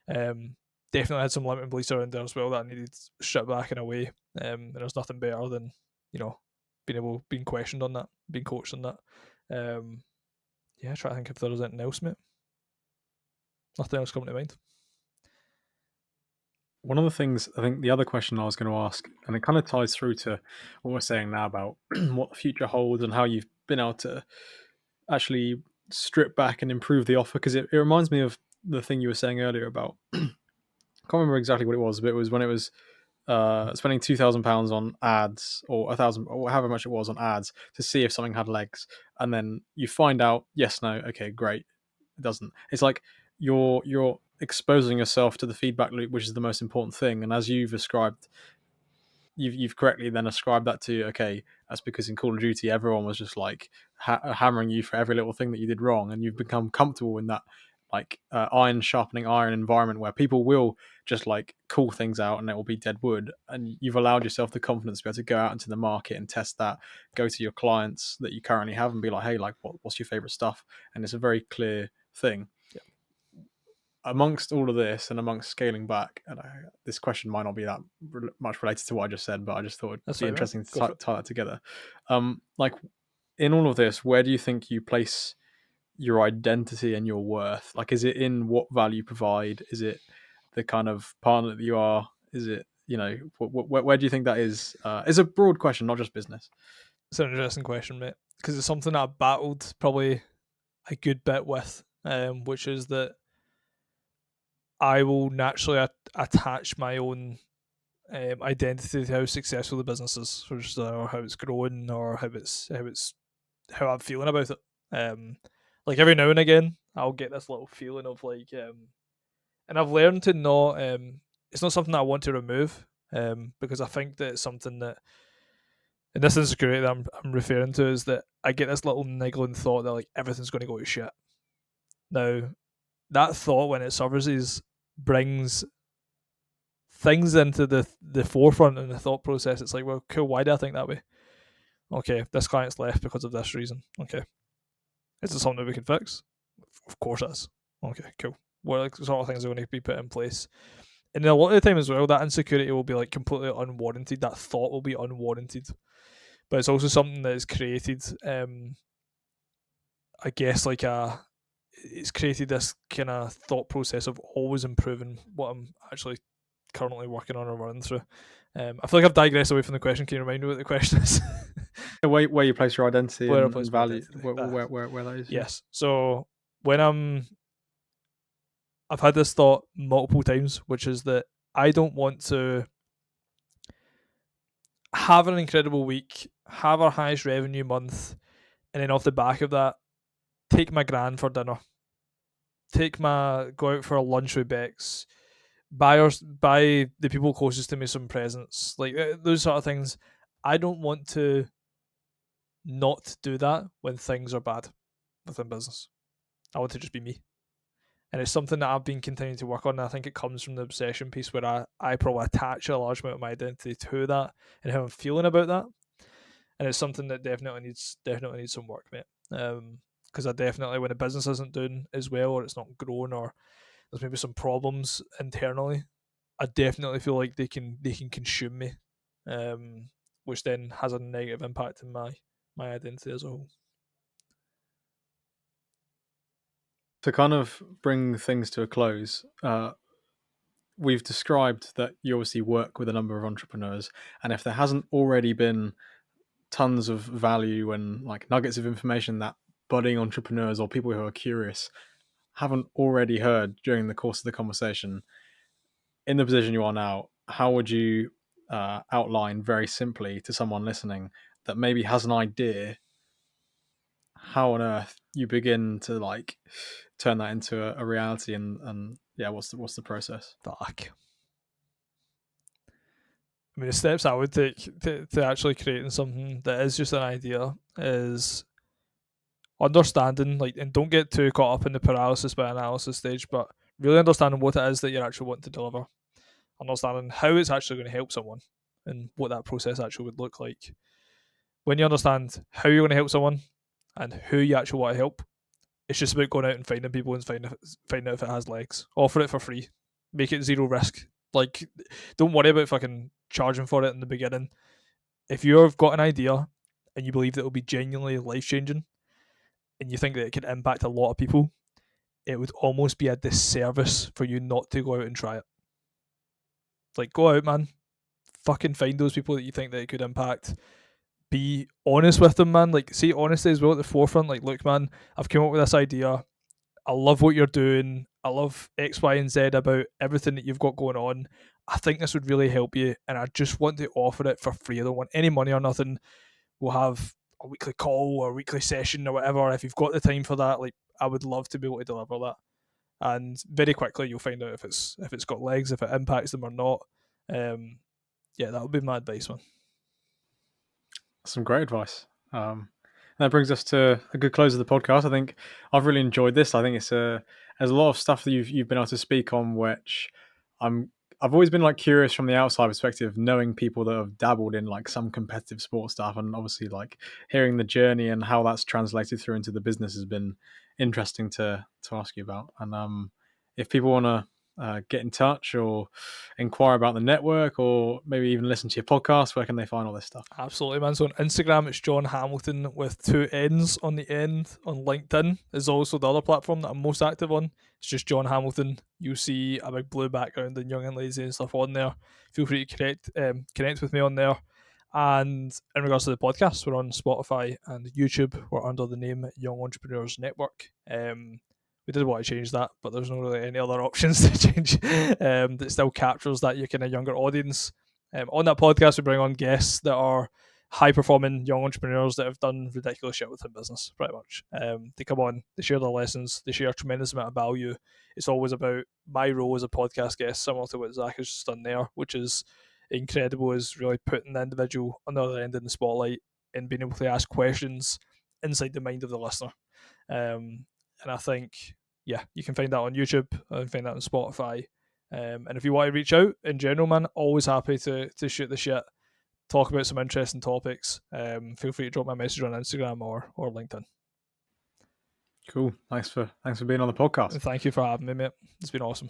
Definitely had some limiting beliefs around there as well that I needed to strip back in a way, and there's nothing better than being questioned on that, being coached on that. Try to think if there was anything else, mate. Nothing else coming to mind. One of the things, I think the other question I was going to ask, and it kind of ties through to what we're saying now about what the future holds and how you've been able to actually strip back and improve the offer, because it reminds me of the thing you were saying earlier about, I can't remember exactly what it was, but it was when it was spending £2,000 on ads, or 1,000, or however much it was on ads, to see if something had legs, and then you find out, yes, no, okay, great, it doesn't. It's like you're exposing yourself to the feedback loop, which is the most important thing. And as you've ascribed, you've correctly then ascribed that to, okay, that's because in Call of Duty everyone was just like hammering you for every little thing that you did wrong, and you've become comfortable in that like iron sharpening iron environment where people will just like call things out and it will be dead wood, and you've allowed yourself the confidence to be able to go out into the market and test that, go to your clients that you currently have and be like, hey, like what's your favorite stuff, and it's a very clear thing. Amongst all of this and amongst scaling back, and this question might not be that much related to what I just said, but I just thought it'd be interesting to tie that together. Like in all of this, where do you think you place your identity and your worth? Like, is it in what value you provide? Is it the kind of partner that you are? Is it, where do you think that is? It's a broad question, not just business. It's an interesting question, mate, because it's something I've battled probably a good bit with, which is that I will naturally attach my own identity to how successful the business is, or how it's growing, or how I'm feeling about it. Like every now and again, I'll get this little feeling of like, and I've learned to not. It's not something that I want to remove, because I think that it's something that, and this insecurity that I'm referring to, is that I get this little niggling thought that like everything's going to go to shit. Now, that thought, when it surfaces, brings things into the forefront in the thought process. It's like, well, cool, why do I think that way? Okay, this client's left because of this reason. Okay, is it something that we can fix? Of course it is. Okay, cool. What sort of things are going to be put in place? And a lot of the time as well, that insecurity will be like completely unwarranted. That thought will be unwarranted, but it's also something that is created. I guess it's created this kind of thought process of always improving what I'm actually currently working on or running through. I feel like I've digressed away from the question. Can you remind me what the question is? Where you place your identity Where I and place my value, identity. where that is. Yes. So when I've had this thought multiple times, which is that I don't want to have an incredible week, have our highest revenue month, and then off the back of that, take my gran for dinner, go out for a lunch with Bex, buy the people closest to me some presents, like those sort of things. I don't want to not do that when things are bad within business. I want to just be me. And it's something that I've been continuing to work on. And I think it comes from the obsession piece where I probably attach a large amount of my identity to that and how I'm feeling about that. And it's something that definitely needs some work, mate. Because I definitely, when a business isn't doing as well, or it's not growing, or there's maybe some problems internally, I definitely feel like they can consume me, which then has a negative impact on my identity as a whole. To kind of bring things to a close, we've described that you obviously work with a number of entrepreneurs, and if there hasn't already been tons of value and like nuggets of information that budding entrepreneurs or people who are curious haven't already heard during the course of the conversation, in the position you are now, how would you outline very simply to someone listening that maybe has an idea how on earth you begin to like turn that into a reality, and yeah, what's the process? Fuck. I mean, the steps I would take to actually creating something that is just an idea is understanding, like, and don't get too caught up in the paralysis by analysis stage, but really understanding what it is that you're actually wanting to deliver, understanding how it's actually going to help someone, and what that process actually would look like. When you understand how you're going to help someone and who you actually want to help, it's just about going out and finding people and finding out if it has legs. Offer it for free. Make it zero risk. Like, don't worry about fucking charging for it in the beginning. If you've got an idea and you believe that it will be genuinely life changing, and you think that it could impact a lot of people, it would almost be a disservice for you not to go out and try it. Like, go out, man. Fucking find those people that you think that it could impact. Be honest with them, man. Like, say honesty as well at the forefront. Like, look, man, I've come up with this idea. I love what you're doing. I love X, Y, and Z about everything that you've got going on. I think this would really help you, and I just want to offer it for free. I don't want any money or nothing. We'll have a weekly call or a weekly session or whatever. If you've got the time for that, like, I would love to be able to deliver that. And very quickly you'll find out if it's got legs, if it impacts them or not. Yeah, that would be my advice, man. Some great advice. That brings us to a good close of the podcast. I think I've really enjoyed this. I think there's a lot of stuff that you've been able to speak on, which I've always been like curious from the outside perspective, knowing people that have dabbled in like some competitive sports stuff, and obviously like hearing the journey and how that's translated through into the business has been interesting to ask you about. And if people want to get in touch or inquire about the network, or maybe even listen to your podcast, where can they find all this stuff? Absolutely, man. So on Instagram, it's John Hamilton with 2 N's on the end. On LinkedIn is also the other platform that I'm most active on. It's just John Hamilton. You'll see a big blue background and Young and Lazy and stuff on there. Feel free to connect with me on there. And in regards to the podcast, we're on Spotify and YouTube. We're under the name Young Entrepreneurs Network. We did want to change that, but there's not really any other options to change that still captures that your kind of younger audience. On that podcast, we bring on guests that are high-performing young entrepreneurs that have done ridiculous shit within business, pretty much. They come on, they share their lessons, they share a tremendous amount of value. It's always about my role as a podcast guest, similar to what Zach has just done there, which is incredible, is really putting the individual on the other end in the spotlight and being able to ask questions inside the mind of the listener. And I think, yeah, you can find that on YouTube, you can find that on Spotify. And if you want to reach out in general, man, always happy to shoot the shit, talk about some interesting topics. Feel free to drop my message on Instagram or LinkedIn. Cool. Thanks for being on the podcast. And thank you for having me, mate. It's been awesome.